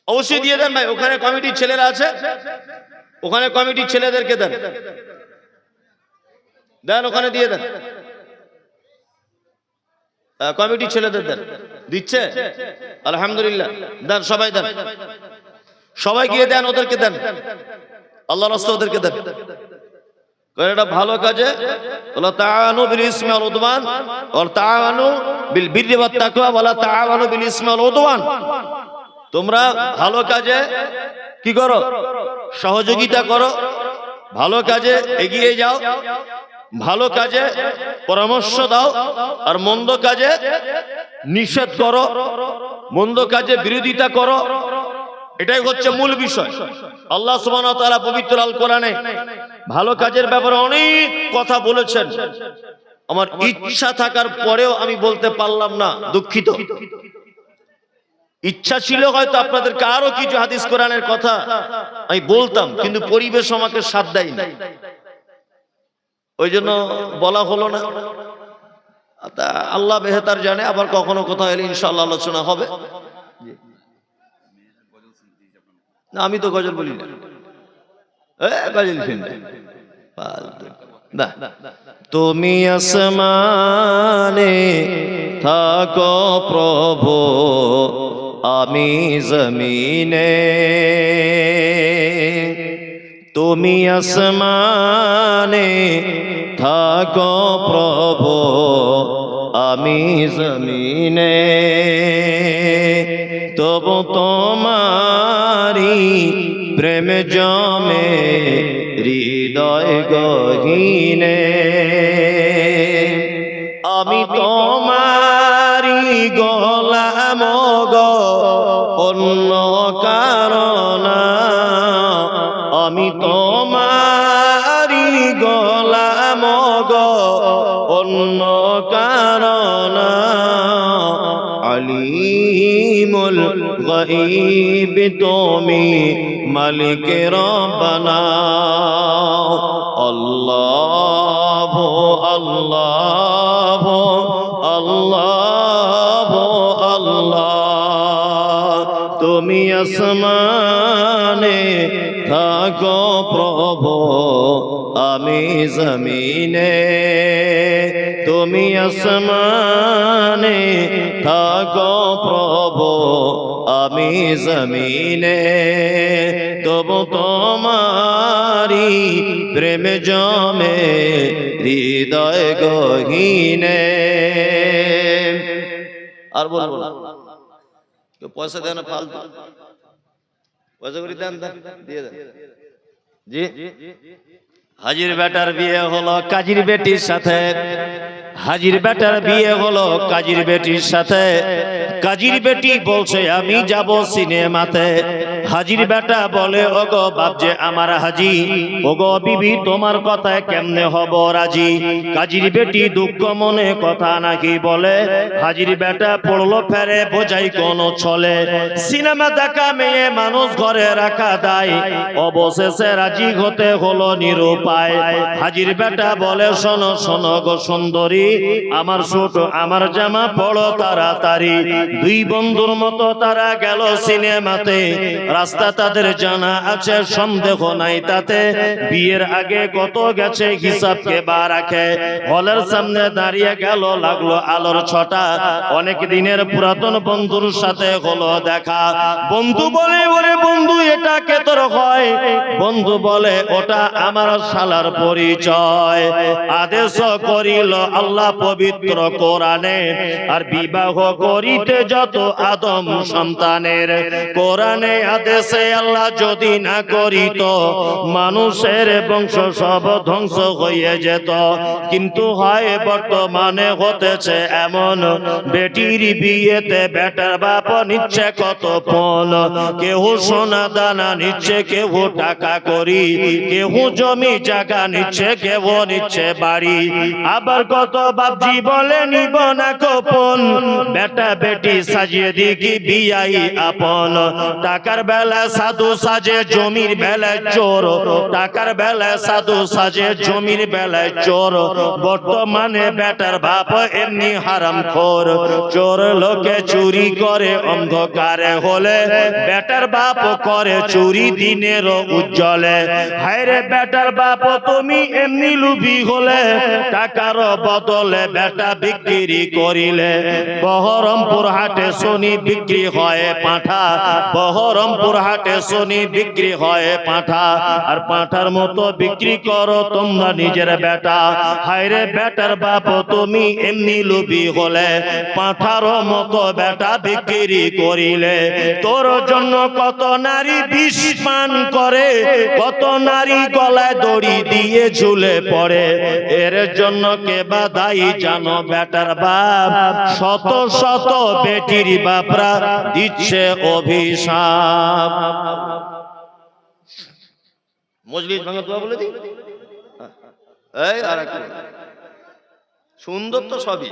অবশ্যই দিয়ে দেন ভাই। ওখানে কমিটির ছেলেরা আছে, ওখানে কমিটির ছেলেদেরকে দেন, দেন ওখানে দিয়ে দেন, কমিটির ছেলেদের দেন। দিচ্ছে আলহামদুলিল্লাহ, দেন সবাই দেন, সবাই গিয়ে দেন, ওদেরকে দেন, আল্লাহর রাস্তায় ওদেরকে দেন। এটা ভালো কাজে, ওয়ালা তাআওয়ানু বিল ইসমি ওয়াল উদওয়ান ওয়া তাআওয়ানু বিল বিররি ওয়াত তাকওয়া ওয়ালা তাআওয়ানু বিল ইসমি ওয়াল উদওয়ান। তোমরা ভালো কাজে কি করো? সহযোগিতা করো, ভালো কাজে এগিয়ে যাও, ভালো কাজে পরামর্শ দাও, আর মন্দ কাজে নিষেধ করো, মন্দ কাজে বিরোধিতা করো। এটাই হচ্ছে মূল বিষয়। আল্লাহ সুবহানাহু ওয়া তাআলা পবিত্র আল কোরআনে ভালো কাজের ব্যাপারে অনেক কথা বলেছেন। আমার ইচ্ছা থাকার পরেও আমি বলতে পারলাম না, দুঃখিত। ইচ্ছা ছিল হয়তো আপনাদেরকে আরো কিছু হাদিস কোরআনের কথা আমি বলতাম, কিন্তু পরিবেশ আমাকে সাথ দেয়নি, ওই জন্য বলা হলো না। আল্লাহ বেহতার জানে, আবার কখনো কোথাও এলে ইনশাআল্লাহ আলোচনা হবে। না, আমি তো গজল বলি না, গজল শুনবে না। তুমি আসমানে থাকো প্রভু, আমি জমিনে। তুমি আসমানে থাকো প্রভু, আমি জমিনে। তবু তোমারি প্রেম জমে হৃদয় গহীনে। আমি তোমারি গোলাম গো, অন্য কারণ। আমি তোমারি গোলাম গো, অন্য কারণ। আলিমুল গায়ব তুমি, মালিক রব্বানা। আল্লাহ আল্লাহ আল্লাহ আল্লাহ। তুমি আসমানে থাকো প্রভু, আমি জমিনে। তুমি আসমানে থাকো প্রভু, আমি জমিনে। তবু তোমারি প্রেম জমে হৃদয় গহীনে। আর বলবো না, পয়সা দেন না, ফালতু পয়সা করে দেন, দিয়ে দেন। জি, হাজির বেটার বিয়ে হলো কাজীর বেটির সাথে। হাজির বেটার বিয়ে হলো কাজীর বেটির সাথে। কাজীর বেটি বলছে আমি যাব সিনেমাতে। হাজির বেটা বলে ওগো বাপজে আমার হাজি, ওগো বিবি তোমার কথায় কেমনে হব রাজি। কাজীর বেটি দুঃখ মনে কথা নাকি বলে। হাজির বেটা পড়লো ফেরে বোঝাই কোন ছলে। সিনেমা দেখা মেয়ে মানুষ ঘরে রাখা দায়, অবশেষে রাজি হতে হলো নিরুপায়। হাজির বেটা বলে শোনো শোনো গো সুন্দরী, আমার ছোট আমার জামা পড়ো তাড়াতাড়ি। দুই বন্ধুর মতো তারা গেল সিনেমাতে। রাস্তা তাদের জানা আছে, সন্দেহ নাই তাতে। বিয়ের আগে কত গেছে হিসাব কে বা রাখে। হলের সামনে দাঁড়িয়ে গেল, লাগলো আলোর ছটা। অনেক দিনের পুরাতন বন্ধুর সাথে হলো দেখা। বন্ধু বলে ওরে বন্ধু এটা কে তোর হয়? বন্ধু বলে ওটা আমার শালার পরিচয়। আদেশ করিল আল্লাহ পবিত্র কোরআনে, আর বিবাহ করিতে যত আদম সন্তানের। কোরআনে আদেশে আল্লাহ যদি না করিত, মানুষের বংশ সব ধ্বংস হয়ে যেত। কিন্তু হয় বর্তমানে হতেছে এমন, বেটির বিয়েতে বেটার বাপ নিচ্ছে কত পণ। কেউ সোনা দানা নিচ্ছে, কেউ টাকা করি, কেউ জমি জায়গা নিচ্ছে, কেউ নিচ্ছে বাড়ি। আবার কত বাপজি বলে নিব না গোপন, বেটা বেটি সাজিয়ে দিকি বিয়াই আপন। টাকার বেলা সাধু সাজে, জমির বেলায় চোর। টাকার বেলায় সাধু সাজে, জমির বেলায় চোর। বর্তমানে বেটার বাপ এমনি হারামখোর। চোর লোকে চুরি করে অন্ধকারে হলে, বেটার বাপ করে চুরি দিনের উজ্জ্বলে। হায়রে বেটার বাপ তুমি এমনি লুবি হলে, টাকার বদলে বেটা বিক্রি করিলে। বহরমপুর হাটে শনি বিক্রি হয় পাঁঠা। বহরমপুর হাটে শনি বিক্রি হয় পাঁঠা। আর পাঁঠার মতো বিক্রি করো তোমরা নিজের বেটা। হায়রে বেটার বাপ তুমি এমনি লুবি হলে, পাঁঠার মতো বেটা বিক্রি করিলে। তোর জন্য কত নারী বিষ পান করে, কত নারী গলায় দড়ি দিয়ে ঝুলে পড়ে। এর জন্য কে বা দায়ী জানো বেটার বাপ? শত শত বেটির বাপরা দিচ্ছে অভিশাপ। মজলিস ভাঙা দোয়া বলে দি। এই আর সুন্দর তো সবই,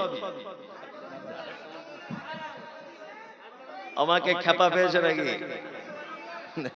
আমাকে খেপা পেয়েছে নাকি?